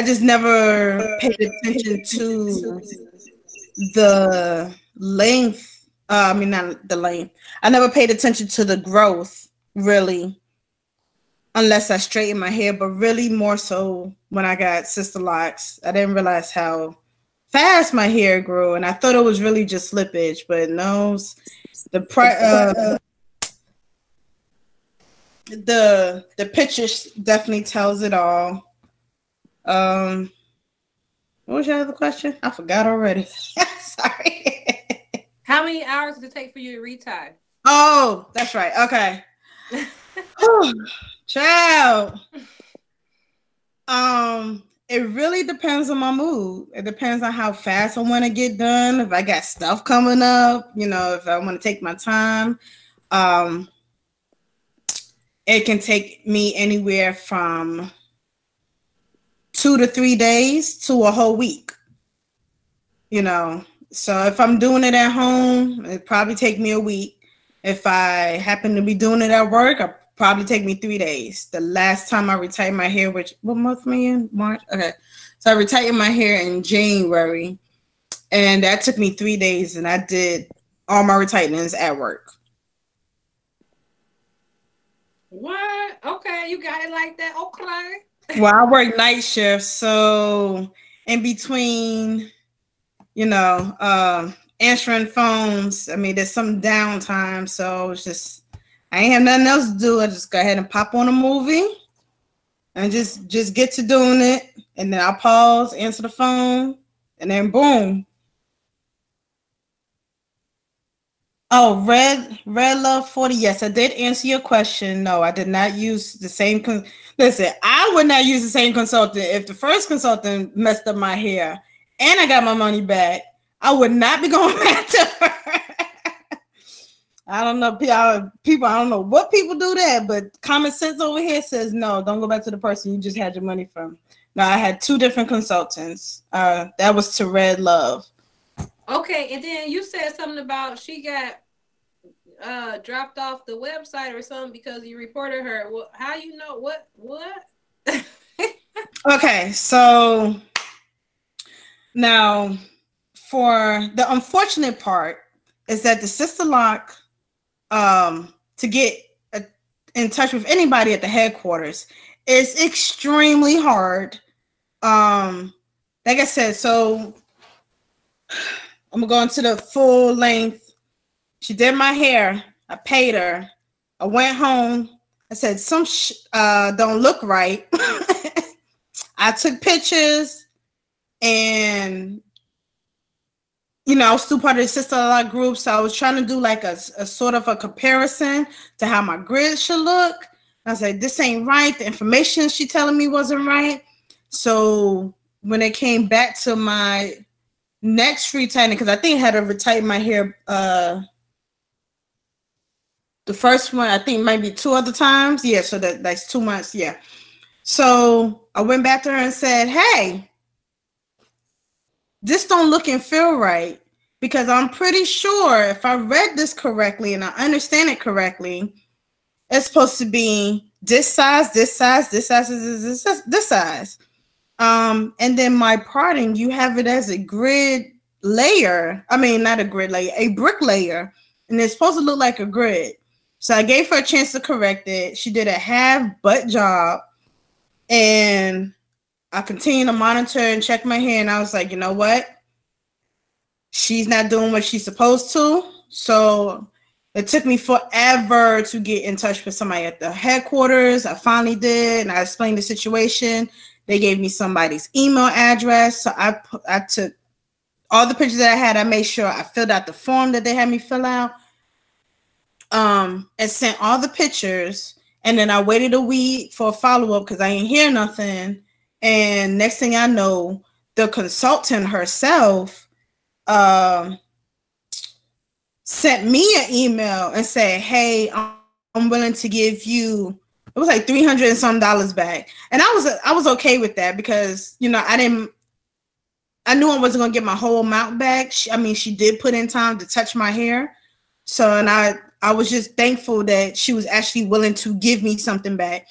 Speaker 3: just never paid attention to the length. I mean, not the length. I never paid attention to the growth, really, unless I straightened my hair, but really more so when I got Sisterlocks. I didn't realize how fast my hair grew, and I thought it was really just slippage, but no, the picture definitely tells it all. What was your other question? I forgot already. Sorry.
Speaker 1: How many hours does it take for you to retie?
Speaker 3: Oh, that's right. Okay. Child. It really depends on my mood. It depends on how fast I want to get done. If I got stuff coming up, you know, if I want to take my time. It can take me anywhere from 2 to 3 days to a whole week. You know, so if I'm doing it at home, it probably take me a week. If I happen to be doing it at work, it'll probably take me 3 days. The last time I retightened my hair, which, what month am I in? March? Okay. So I retightened my hair in January, and that took me 3 days, and I did all my retightenings at work.
Speaker 1: What? Okay, you got it like that. Okay.
Speaker 3: Well, I work night shifts, so in between, you know, answering phones, I mean, there's some downtime, so it's just, I ain't have nothing else to do. I just go ahead and pop on a movie and just get to doing it, and then I'll pause, answer the phone, and then boom. Oh, Red Love 40. Yes, I did answer your question. No, I did not use the same. Listen, I would not use the same consultant. If the first consultant messed up my hair and I got my money back, I would not be going back to her. I don't know, people. I don't know what people do that, but common sense over here says no. Don't go back to the person you just had your money from. No, I had 2 different consultants. That was to Red Love.
Speaker 1: Okay, and then you said something about she got dropped off the website or something because you reported her. Well, how you know what?
Speaker 3: Okay, so now for the unfortunate part is that the Sisterlock, to get in touch with anybody at the headquarters is extremely hard. Like I said, so I'm gonna go into the full length. She did my hair. I paid her. I went home. I said some don't look right. I took pictures, and you know, I was still part of the Sisterlock group, so I was trying to do like a sort of a comparison to how my grid should look. I said, this ain't right. The information she telling me wasn't right. So when it came back to my next retightening, because I think I had to retighten my hair the first one, I think maybe 2 other times. Yeah, so that's 2 months. Yeah. So I went back to her and said, hey, this don't look and feel right, because I'm pretty sure if I read this correctly and I understand it correctly, it's supposed to be this size, this size, this size, this size. And then my parting, you have it as a grid layer. I mean, not a grid layer, a brick layer. And it's supposed to look like a grid. So I gave her a chance to correct it. She did a half-butt job. And I continued to monitor and check my hair. And I was like, you know what? She's not doing what she's supposed to. So it took me forever to get in touch with somebody at the headquarters. I finally did. And I explained the situation. They gave me somebody's email address. So I took all the pictures that I had. I made sure I filled out the form that they had me fill out. And sent all the pictures. And then I waited a week for a follow-up because I ain't hear nothing. And next thing I know, the consultant herself sent me an email and said, hey, I'm willing to give you, it was like $300 and some back. And I was okay with that because, you know, I knew I wasn't going to get my whole amount back. She did put in time to touch my hair. So, and I was just thankful that she was actually willing to give me something back.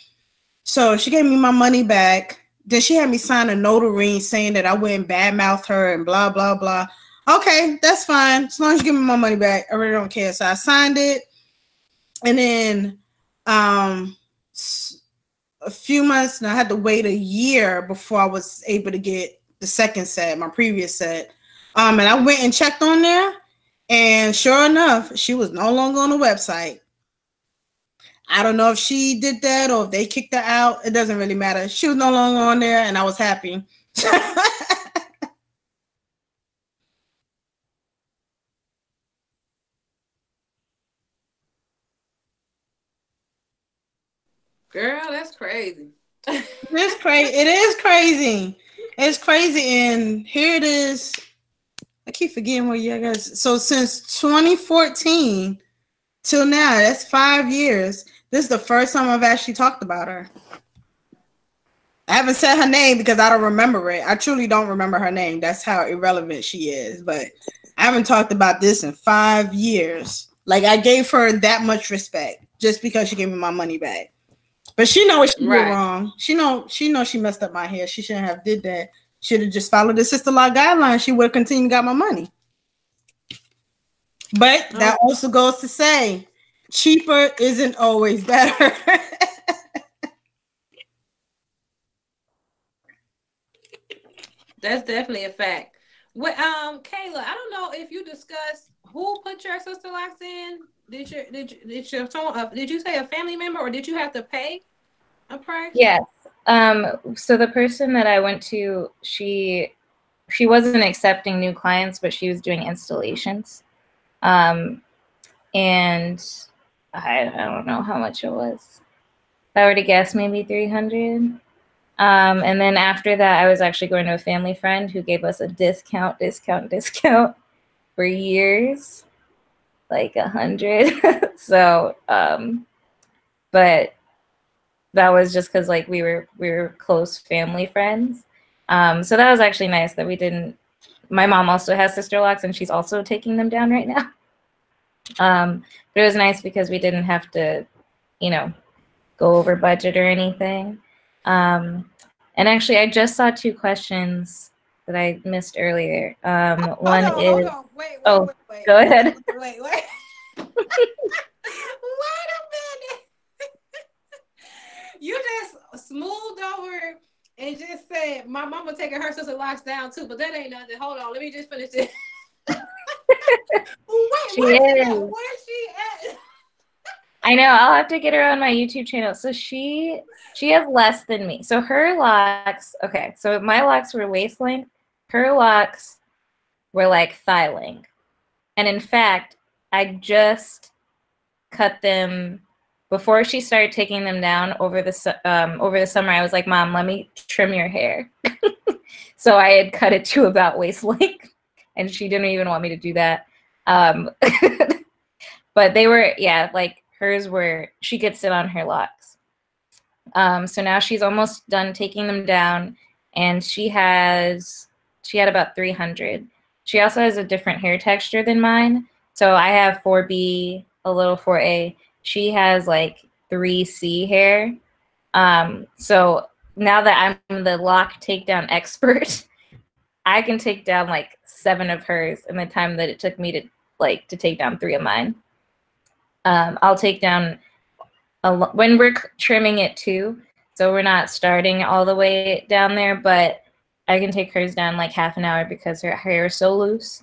Speaker 3: So she gave me my money back. Then she had me sign a notary saying that I wouldn't badmouth her and blah, blah, blah. Okay, that's fine. As long as you give me my money back, I really don't care. So I signed it. And then a few months, and I had to wait a year before I was able to get the second set, my previous set. And I went and checked on there. And sure enough, she was no longer on the website. I don't know if she did that or if they kicked her out. It doesn't really matter. She was no longer on there, and I was happy.
Speaker 1: Girl, that's crazy.
Speaker 3: It's crazy. It is crazy. It's crazy. And here it is. I keep forgetting what year I guess. So since 2014 till now, that's 5 years. This is the first time I've actually talked about her. I haven't said her name because I don't remember it. I truly don't remember her name. That's how irrelevant she is. But I haven't talked about this in 5 years. Like, I gave her that much respect just because she gave me my money back. But she know what she did wrong. She know she messed up my hair. She shouldn't have did that. Should have just followed the Sisterlocks guidelines. She would have continued got my money. But that also goes to say, cheaper isn't always better.
Speaker 1: That's definitely a fact. What, Kayla, I don't know if you discussed who put your Sisterlocks in. Did you say a family member, or did you have to pay a price?
Speaker 2: Yes. So the person that I went to, she wasn't accepting new clients, but she was doing installations. And I don't know how much it was. If I were to guess, maybe 300. And then after that, I was actually going to a family friend who gave us a discount for years, like 100. So, but that was just because like we were close family friends. So that was actually nice that we didn't. My mom also has Sisterlocks, and she's also taking them down right now. But it was nice because we didn't have to, you know, go over budget or anything. And actually, I just saw 2 questions that I missed earlier. One is,
Speaker 1: wait,
Speaker 2: go ahead.
Speaker 1: Wait. Wait a minute. You just smoothed over and just said, my mama taking her Sisterlocks down too, but that ain't nothing. Hold on, let me just finish this. Where's she at?
Speaker 2: I know, I'll have to get her on my YouTube channel. So she has less than me. So her locks, okay, so my locks were waist length. Her locks were like thigh length. And in fact, I just cut them before she started taking them down over the summer. I was like, Mom, let me trim your hair. So I had cut it to about waist length, and she didn't even want me to do that. But they were, yeah, like hers were, she could sit on her locks. So now she's almost done taking them down, and she had about 300. She also has a different hair texture than mine. So I have 4B, a little 4A. She has like 3C hair. So now that I'm the lock takedown expert, I can take down like 7 of hers in the time that it took me to take down 3 of mine. I'll take down when we're trimming it too. So we're not starting all the way down there, but I can take hers down like half an hour because her hair is so loose.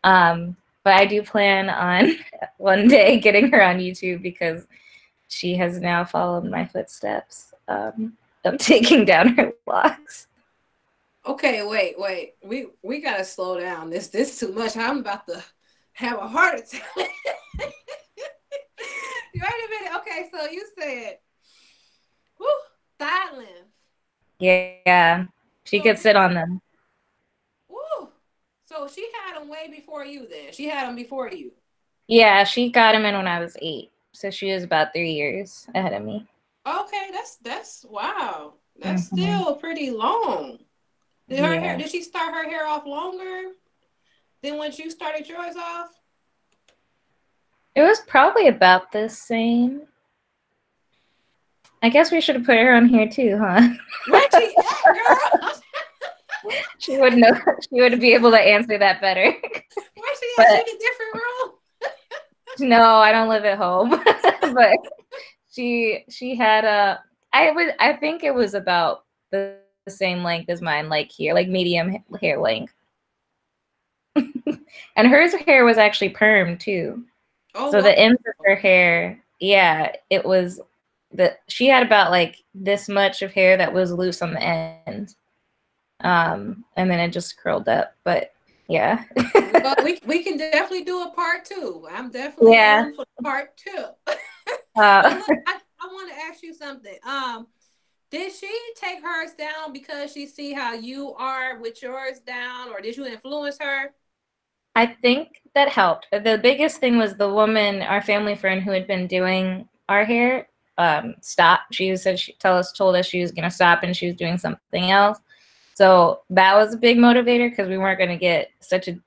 Speaker 2: But I do plan on one day getting her on YouTube because she has now followed my footsteps of taking down her locks.
Speaker 1: Okay, wait. We gotta slow down. This too much. I'm about to have a heart attack. Wait a minute. Okay, so you said Woo, thigh length.
Speaker 2: Yeah, she
Speaker 1: So
Speaker 2: could sit on them.
Speaker 1: woo. So she had them way before you. Then she had them before you.
Speaker 2: Yeah, she got him in when I was 8, so she was about 3 years ahead of me.
Speaker 1: Okay, that's wow. That's
Speaker 2: Mm-hmm.
Speaker 1: still pretty long. Did her hair?
Speaker 2: Yeah,
Speaker 1: Did she start her hair off longer than when you started yours off?
Speaker 2: it was probably about the same. I guess we should have put her on here too, huh?
Speaker 1: Where she at, girl?
Speaker 2: She would know. She would be able to answer that better.
Speaker 1: Where she at? She
Speaker 2: But
Speaker 1: in a different room.
Speaker 2: no, I don't live at home. But she had a. I think it was about the same length as mine, like here, like medium hair length. And hers hair was actually perm too.
Speaker 1: Oh
Speaker 2: So
Speaker 1: wow.
Speaker 2: the ends of her hair, yeah, it was she had about like this much of hair that was loose on the end. And then it just curled up. But yeah.
Speaker 1: Well, we can definitely do a part 2. I'm definitely
Speaker 2: Yeah.
Speaker 1: for part 2. But look, I want to ask you something. Did she take hers down because she see how you are with yours down, or did you influence her?
Speaker 2: I think that helped. The biggest thing was the woman, our family friend who had been doing our hair, stopped. She said told us she was gonna stop and she was doing something else. So that was a big motivator because we weren't gonna get such a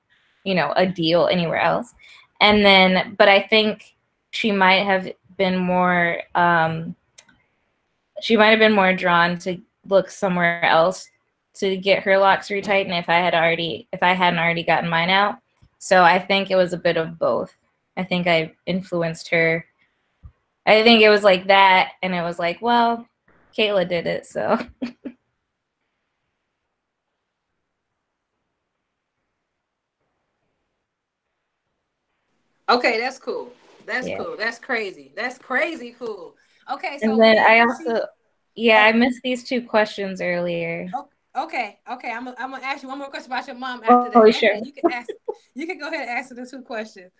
Speaker 2: deal anywhere else. And then, but I think she might have been more drawn to look somewhere else to get her locks retightened if I hadn't already gotten mine out. So I think it was a bit of both. I think I influenced her. I think it was like that, and it was like, well, Kayla did it, so.
Speaker 1: Okay, that's cool. That's
Speaker 2: Yeah.
Speaker 1: cool. That's crazy. That's crazy cool. Okay, so
Speaker 2: And then
Speaker 1: when
Speaker 2: I
Speaker 1: did she?
Speaker 2: also, yeah, I
Speaker 1: Oh,
Speaker 2: missed these 2 questions earlier.
Speaker 1: okay. I'm gonna ask you one more question about your mom after that.
Speaker 2: Oh,
Speaker 1: Go
Speaker 2: sure.
Speaker 1: ahead. You can ask. You can go ahead and answer the 2 questions.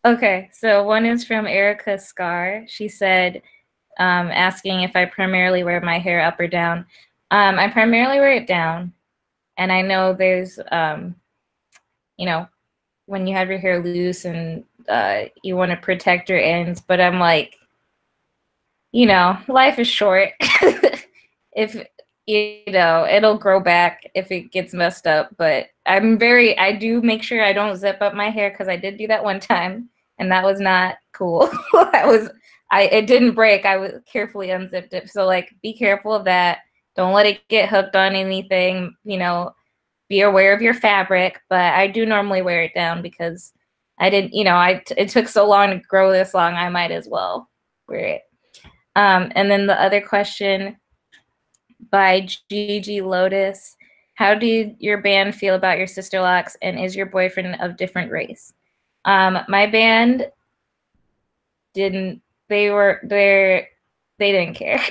Speaker 2: Okay, so one is from Erica Scar. She said, asking if I primarily wear my hair up or down. I primarily wear it down, and I know there's, when you have your hair loose and you want to protect your ends, but I'm like, life is short. If it'll grow back if it gets messed up. But I do make sure I don't zip up my hair because I did do that one time and that was not cool. It didn't break. I was carefully unzipped it. So like, be careful of that. Don't let it get hooked on anything. Be aware of your fabric. But I do normally wear it down because I didn't. It took so long to grow this long. I might as well wear it. And then the other question by Gigi Lotus. How do your band feel about your Sisterlocks, and is your boyfriend of different race? My band didn't. They didn't care.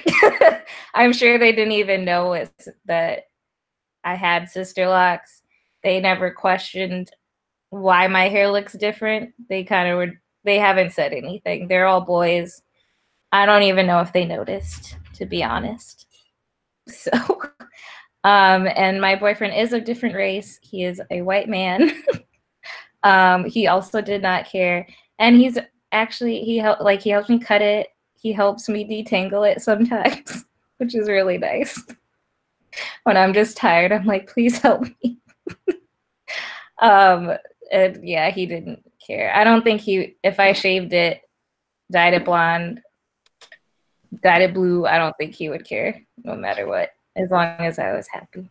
Speaker 2: I'm sure they didn't even know that I had Sisterlocks. They never questioned why my hair looks different. They kind of were. They haven't said anything. They're all boys. I don't even know if they noticed, to be honest. So, and my boyfriend is of different race. He is a white man. He also did not care, and he's actually he helps me cut it. He helps me detangle it sometimes, which is really nice. When I'm just tired, I'm like, please help me. And yeah, he didn't care. I don't think if I shaved it, dyed it blonde, dyed it blue, I don't think he would care, no matter what, as long as I was happy.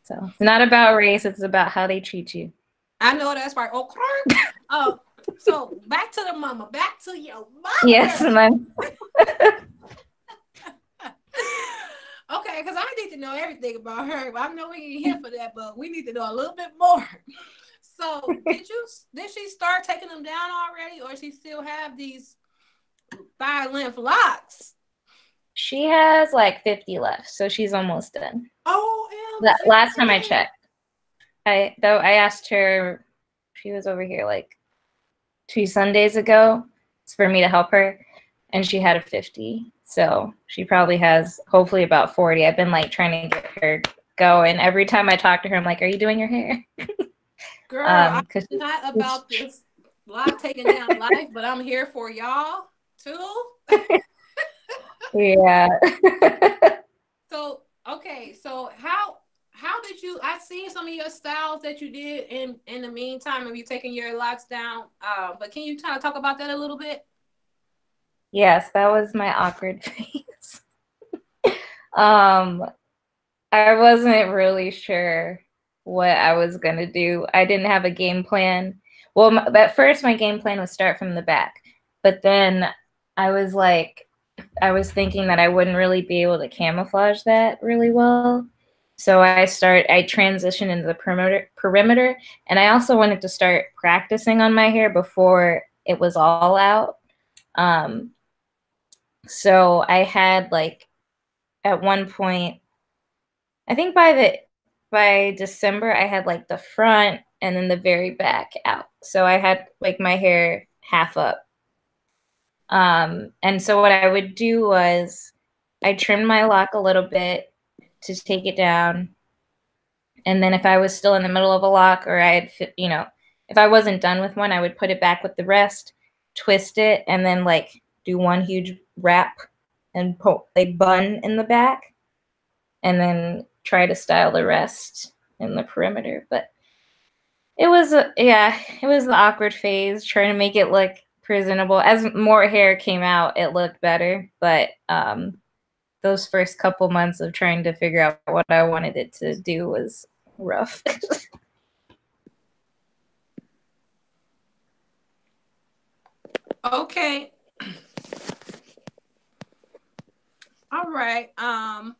Speaker 2: So it's not about race, it's about how they treat you.
Speaker 1: I know that's right. Okay. So back to the mama. Back to your mother.
Speaker 2: Yes,
Speaker 1: Okay, because I need to know everything about her. I know we ain't here for that, but we need to know a little bit more. So did she start taking them down already, or she still have these thigh length locks?
Speaker 2: She has like 50 left, so she's almost done.
Speaker 1: Oh,
Speaker 2: last time I checked. I asked her, she was over here like 2 Sundays ago for me to help her, and she had a 50. So she probably has hopefully about 40. I've been like trying to get her going. Every time I talk to her, I'm like, "Are you doing your hair?"
Speaker 1: Girl, I'm not about this live taking down life, but I'm here for y'all too.
Speaker 2: Yeah.
Speaker 1: So okay, so how did you? I seen some of your styles that you did in the meantime of you taking your locks down. But can you kind of talk about that a little bit?
Speaker 2: Yes, that was my awkward phase. um, I wasn't really sure what I was gonna do. I didn't have a game plan. Well, at first my game plan was start from the back, but then I was like, I was thinking that I wouldn't really be able to camouflage that really well. So I transitioned into the perimeter, and I also wanted to start practicing on my hair before it was all out. So I had like at one point, I think by December, I had like the front and then the very back out. So I had like my hair half up. And so what I would do was I trimmed my lock a little bit to take it down. And then if I was still in the middle of a lock or I had, if I wasn't done with one, I would put it back with the rest, twist it, and then like do one huge wrap and put like bun in the back, and then try to style the rest in the perimeter. But it was it was the awkward phase trying to make it look presentable. As more hair came out, it looked better, but those first couple months of trying to figure out what I wanted it to do was rough.
Speaker 1: Okay. All right. I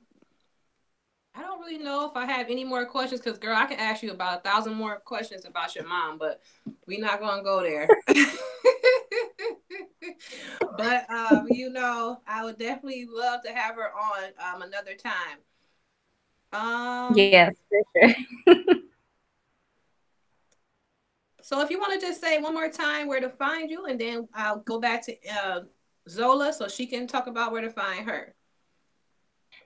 Speaker 1: don't really know if I have any more questions because, girl, I can ask you about 1,000 more questions about your mom, but we're not gonna go there. But I would definitely love to have her on another time.
Speaker 2: Yes, for sure.
Speaker 1: So if you want to just say one more time where to find you, and then I'll go back to Zola so she can talk about where to find her.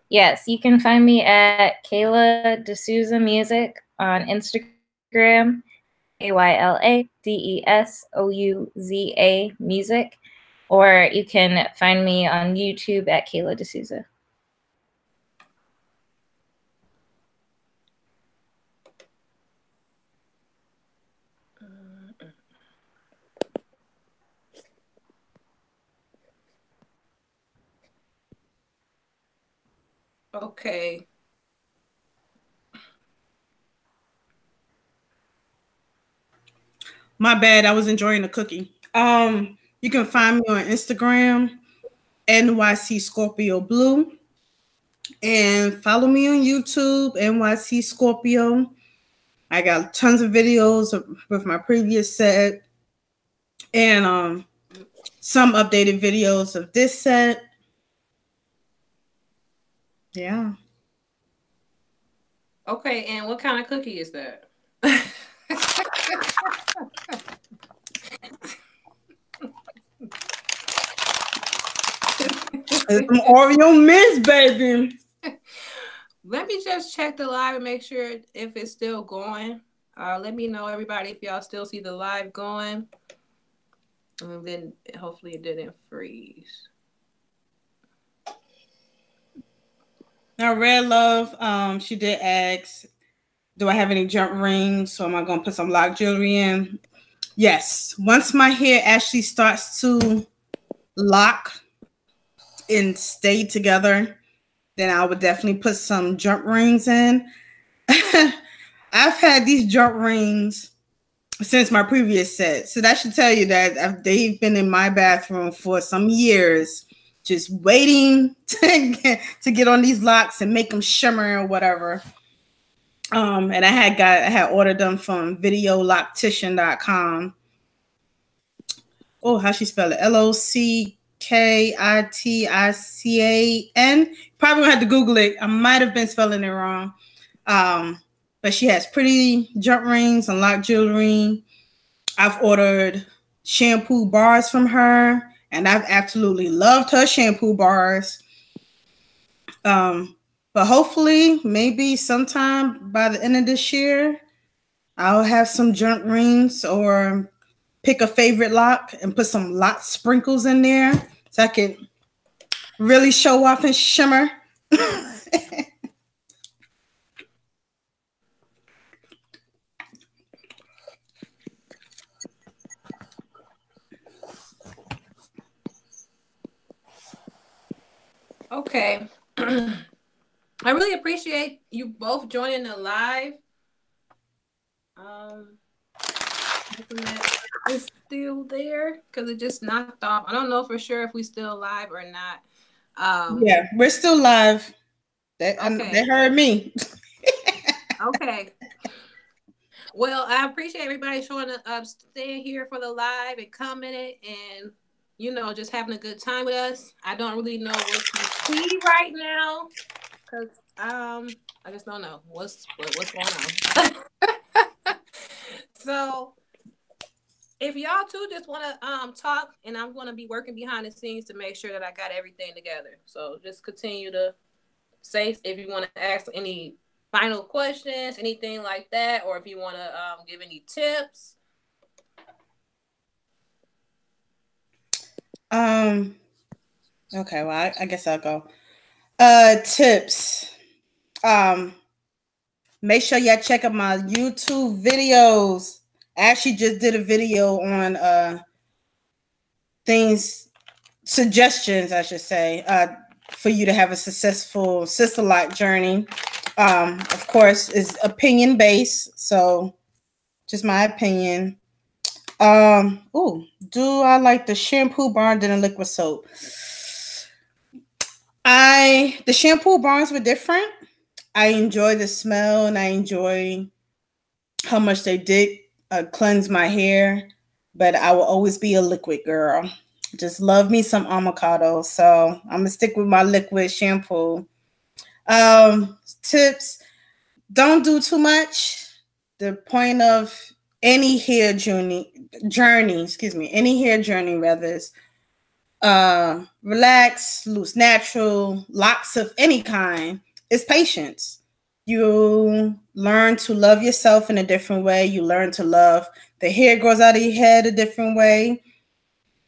Speaker 2: Yes, you can find me at Kayla D'Souza Music on Instagram, KYLADESOUZA Music, or you can find me on YouTube at Kayla D'Souza.
Speaker 1: Okay.
Speaker 3: My bad. I was enjoying the cookie. You can find me on Instagram, NYC Scorpio Blue, and follow me on YouTube, NYC Scorpio. I got tons of videos with my previous set, and some updated videos of this set. Yeah.
Speaker 1: Okay, and what kind of cookie is that?
Speaker 3: It's some Oreo Mints, baby.
Speaker 1: Let me just check the live and make sure if it's still going. Let me know, everybody, if y'all still see the live going. And then hopefully it didn't freeze.
Speaker 3: Now, Red Love, she did ask, do I have any jump rings? So am I going to put some lock jewelry in? Yes. Once my hair actually starts to lock and stay together, then I would definitely put some jump rings in. I've had these jump rings since my previous set. So that should tell you that they've been in my bathroom for some years, just waiting to get on these locks and make them shimmer or whatever. And I had ordered them from videoloctician.com. Oh, how she spell it? LOCKITICAN. Probably gonna have to Google it. I might have been spelling it wrong. But she has pretty jump rings and lock jewelry. I've ordered shampoo bars from her and I've absolutely loved her shampoo bars. But hopefully, maybe sometime by the end of this year, I'll have some junk rings or pick a favorite lock and put some lock sprinkles in there so I can really show off and shimmer.
Speaker 1: Okay. I really appreciate you both joining the live. It's still there because it just knocked off. I don't know for sure if we still live or not.
Speaker 3: Yeah, we're still live. They heard me.
Speaker 1: Okay. Well, I appreciate everybody showing up, staying here for the live and commenting and, you know, just having a good time with us. I don't really know what to see right now because I just don't know what's going on. So if y'all too just want to talk, and I'm going to be working behind the scenes to make sure that I got everything together. So just continue to say if you want to ask any final questions, anything like that, or if you want to give any tips.
Speaker 3: Okay, well, I guess I'll go. Tips. Make sure y'all check out my YouTube videos. I actually just did a video on suggestions, I should say, for you to have a successful Sisterlock journey. Of course, is opinion based, so just my opinion. Do I like the shampoo bar than a liquid soap? The shampoo bars were different. I enjoy the smell and I enjoy how much they did cleanse my hair, but I will always be a liquid girl. Just love me some avocado, so I'm gonna stick with my liquid shampoo. Tips: don't do too much. The point of any hair journey, any hair journey rather, is relax, loose natural, locks of any kind. It's patience. You learn to love yourself in a different way. You learn to love the hair grows out of your head a different way,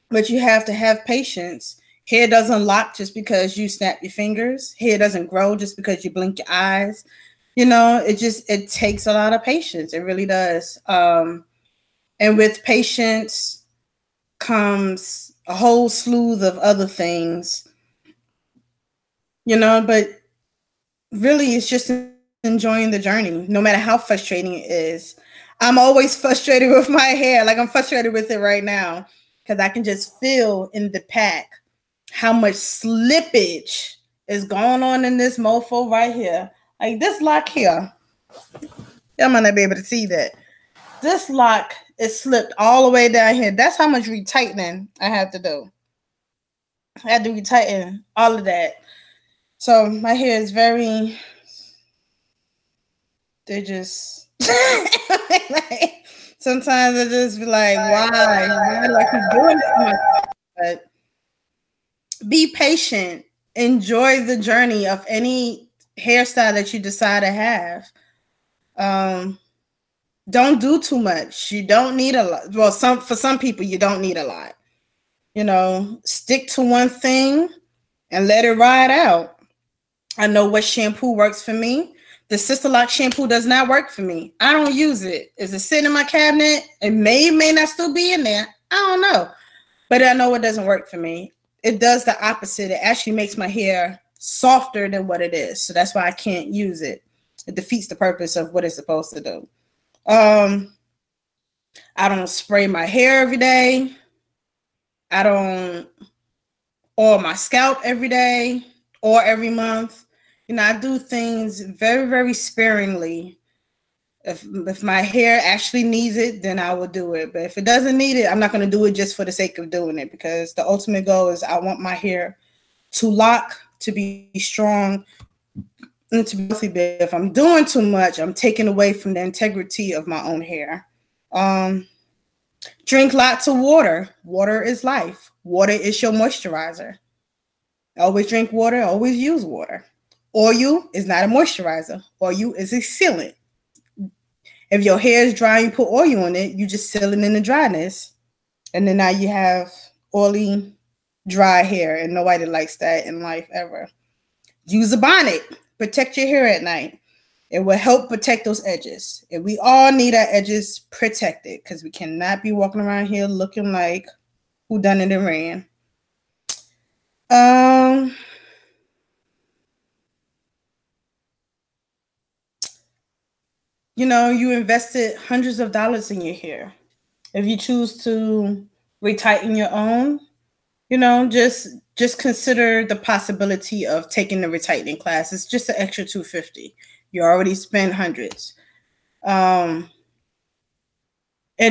Speaker 3: but you have to have patience. Hair doesn't lock just because you snap your fingers. Hair doesn't grow just because you blink your eyes. You know, it takes a lot of patience. It really does. And with patience comes a whole slew of other things, you know, but really it's just enjoying the journey, no matter how frustrating it is. I'm always frustrated with my hair. Like I'm frustrated with it right now because I can just feel in the pack how much slippage is going on in this mofo right here. Like this lock here. Y'all might not be able to see that. This lock is slipped all the way down here. That's how much retightening I have to do. I had to retighten all of that. So my hair is very, they just, like, sometimes I just be like, why do I keep doing this? But be patient. Enjoy the journey of any hairstyle that you decide to have. Don't do too much. You don't need a lot. Well, for some people, you don't need a lot. You know, stick to one thing and let it ride out. I know what shampoo works for me. The Sisterlock shampoo does not work for me. I don't use it. Is it sitting in my cabinet? It may not still be in there. I don't know. But I know it doesn't work for me. It does the opposite. It actually makes my hair softer than what it is. So that's why I can't use it. It defeats the purpose of what it's supposed to do. I don't spray my hair every day. I don't oil my scalp every day or every month. You know, I do things very, very sparingly. If my hair actually needs it, then I will do it. But if it doesn't need it, I'm not going to do it just for the sake of doing it, because the ultimate goal is I want my hair to lock, to be strong, and to be healthy. But if I'm doing too much, I'm taking away from the integrity of my own hair. Drink lots of water. Water is life. Water is your moisturizer. Always drink water, always use water. Oil is not a moisturizer. Oil is a sealant. If your hair is dry, you put oil on it, you just seal it in the dryness. And then now you have oily, dry hair, and nobody likes that in life ever. Use a bonnet. Protect your hair at night. It will help protect those edges. And we all need our edges protected because we cannot be walking around here looking like who done it and ran. You know, you invested hundreds of dollars in your hair. If you choose to retighten your own, you know, just consider the possibility of taking the retightening class. It's just an extra $250. You already spent hundreds. And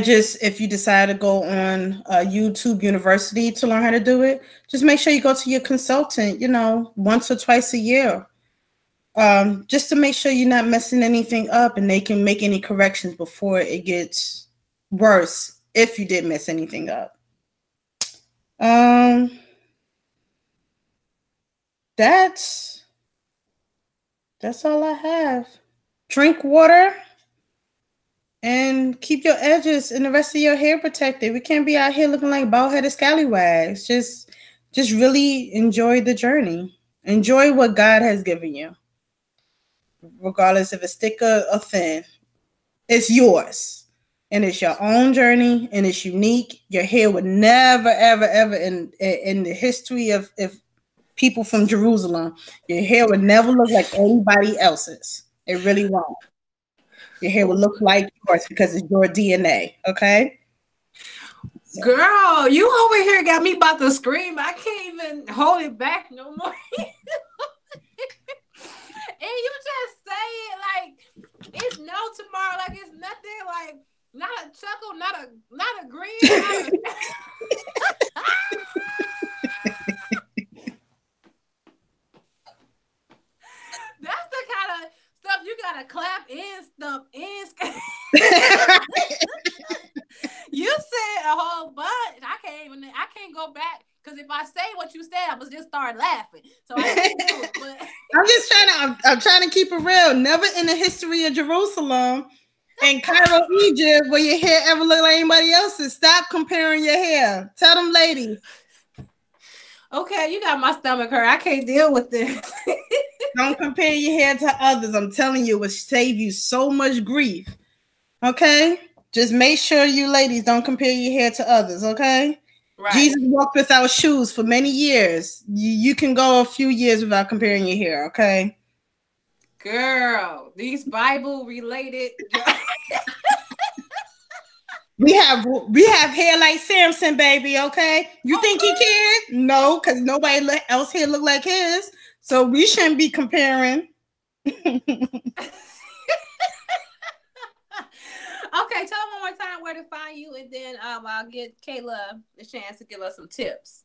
Speaker 3: just if you decide to go on YouTube University to learn how to do it, just make sure you go to your consultant, you know, once or twice a year. Just to make sure you're not messing anything up and they can make any corrections before it gets worse if you did mess anything up. That's all I have. Drink water and keep your edges and the rest of your hair protected. We can't be out here looking like bald-headed scallywags. Just really enjoy the journey. Enjoy what God has given you. Regardless if it's thick or thin, it's yours. And it's your own journey and it's unique. Your hair would never, ever, ever in the history of people from Jerusalem, your hair would never look like anybody else's. It really won't. Your hair would look like yours because it's your DNA, okay?
Speaker 1: Girl, you over here got me about to scream. I can't even hold it back no more. And you just say it like it's no tomorrow, like it's nothing, like not a chuckle, not a grin. That's the kind of stuff you gotta clap and stump and. You said a whole bunch. I can't go back. Because if I say what you said, I was just start laughing. So I can't do it. But
Speaker 3: I'm trying to keep it real. Never in the history of Jerusalem and Cairo, Egypt, where your hair ever looked like anybody else's. Stop comparing your hair. Tell them ladies.
Speaker 1: Okay, you got my stomach hurt. I can't deal with this.
Speaker 3: Don't compare your hair to others. I'm telling you, it will save you so much grief. Okay? Just make sure you ladies don't compare your hair to others, okay? Right. Jesus walked without shoes for many years. You can go a few years without comparing your hair, okay?
Speaker 1: Girl, these Bible related.
Speaker 3: we have hair like Samson, baby, okay? You think he can? No, because nobody else here look like his. So we shouldn't be comparing.
Speaker 1: Okay, tell them one more time where to find you, and then I'll get Kayla a chance to give us some tips.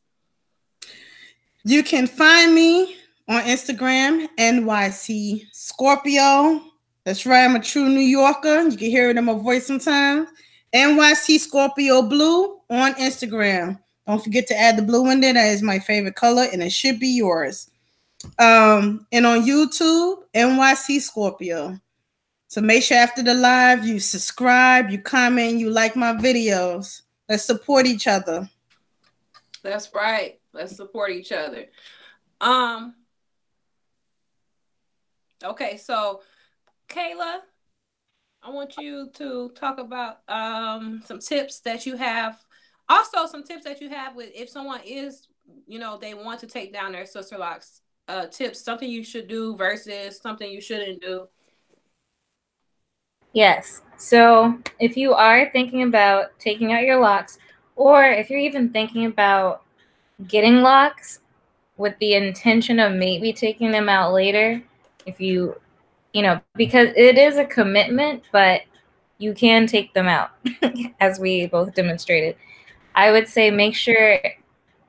Speaker 3: You can find me on Instagram, NYC Scorpio. That's right, I'm a true New Yorker. You can hear it in my voice sometimes. NYC Scorpio Blue on Instagram. Don't forget to add the blue in there. That is my favorite color, and it should be yours. And on YouTube, NYC Scorpio. So make sure after the live, you subscribe, you comment, you like my videos. Let's support each other.
Speaker 1: That's right. Let's support each other. Okay, so Kayla, I want you to talk about some tips that you have. Also, some tips that you have with if someone is, you know, they want to take down their Sisterlocks. Tips, something you should do versus something you shouldn't do.
Speaker 2: Yes. So if you are thinking about taking out your locks, or if you're even thinking about getting locks with the intention of maybe taking them out later, if you know, because it is a commitment, but you can take them out, as we both demonstrated. I would say make sure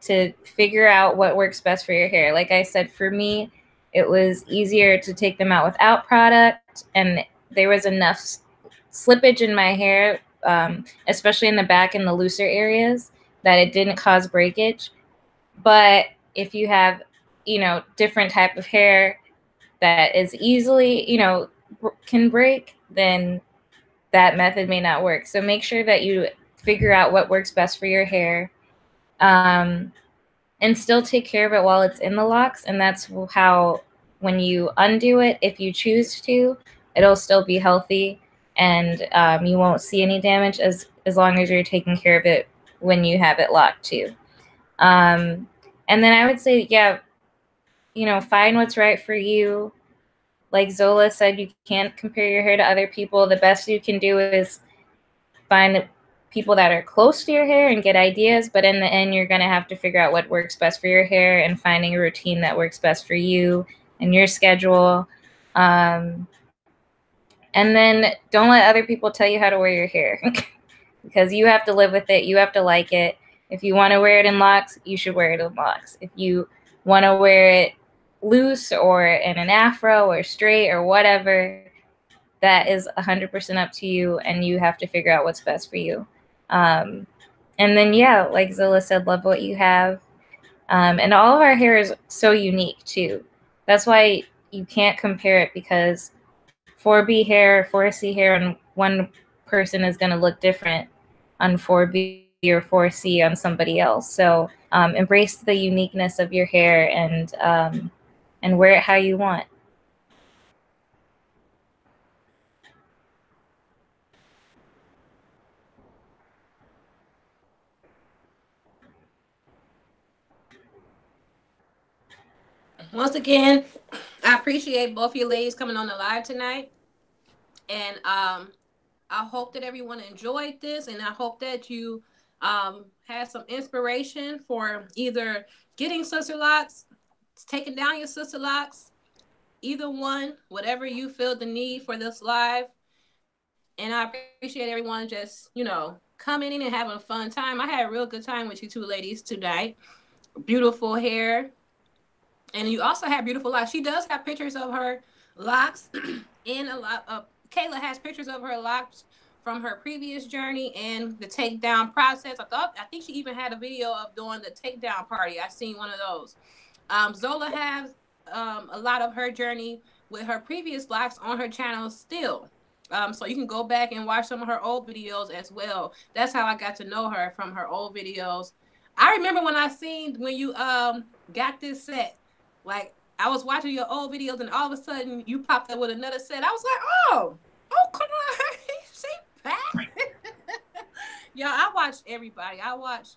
Speaker 2: to figure out what works best for your hair. Like I said, for me, it was easier to take them out without product, and there was enough slippage in my hair, especially in the back and the looser areas, that it didn't cause breakage. But if you have, you know, different type of hair that is easily, you know, can break, then that method may not work. So make sure that you figure out what works best for your hair, and still take care of it while it's in the locks. And that's how, when you undo it, if you choose to, it'll still be healthy, and you won't see any damage as long as you're taking care of it when you have it locked too. And then I would say, yeah, you know, find what's right for you. Like Zola said, you can't compare your hair to other people. The best you can do is find people that are close to your hair and get ideas. But in the end, you're going to have to figure out what works best for your hair and finding a routine that works best for you and your schedule. And then don't let other people tell you how to wear your hair because you have to live with it. You have to like it. If you want to wear it in locks, you should wear it in locks. If you want to wear it loose or in an afro or straight or whatever, that is 100% up to you, and you have to figure out what's best for you. And then, yeah, like Zola said, love what you have. And all of our hair is so unique too. That's why you can't compare it, because 4B hair, 4C hair on one person is going to look different on 4B or 4C on somebody else. So embrace the uniqueness of your hair and wear it how you want.
Speaker 1: Once again, I appreciate both of you ladies coming on the live tonight. And I hope that everyone enjoyed this, and I hope that you had some inspiration for either getting Sisterlocks, taking down your Sisterlocks, either one, whatever you feel the need for this live. And I appreciate everyone just, you know, coming in and having a fun time. I had a real good time with you two ladies tonight. Beautiful hair. And you also have beautiful locks. She does have pictures of her locks in a lot of Kayla has pictures of her locks from her previous journey and the takedown process. I think she even had a video of doing the takedown party. I seen one of those. Zola has a lot of her journey with her previous locks on her channel still. So you can go back and watch some of her old videos as well. That's how I got to know her, from her old videos. I remember when I seen when you got this set. Like, I was watching your old videos and all of a sudden you popped up with another set. I was like, oh, come on, she back. Yo, I watched everybody. I watched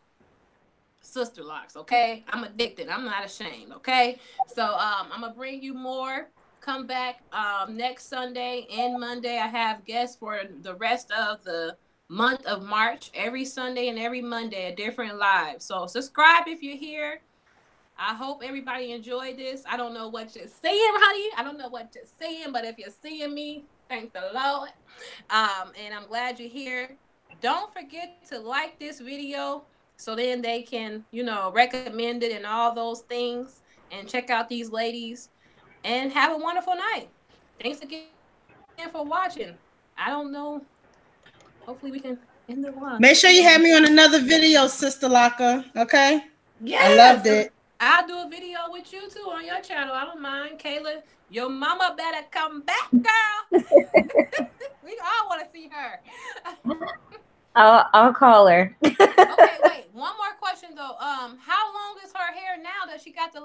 Speaker 1: Sisterlocks, okay? I'm addicted. I'm not ashamed, okay? So I'm gonna bring you more. Come back next Sunday and Monday. I have guests for the rest of the month of March. Every Sunday and every Monday, a different live. So subscribe if you're here. I hope everybody enjoyed this. I don't know what you're saying, honey. I don't know what you're saying, but if you're seeing me, thank the Lord. And I'm glad you're here. Don't forget to like this video so then they can, you know, recommend it and all those things. And check out these ladies. And have a wonderful night. Thanks again for watching. I don't know. Hopefully we can end the live.
Speaker 3: Make sure you have me on another video, Sister Locker. Okay?
Speaker 1: Yes.
Speaker 3: I loved it.
Speaker 1: I'll do a video with you too on your channel. I don't mind. Kayla, your mama better come back, girl. We all want to see her.
Speaker 2: I'll call her.
Speaker 1: Okay, wait. One more question though. How long is her hair now that she got the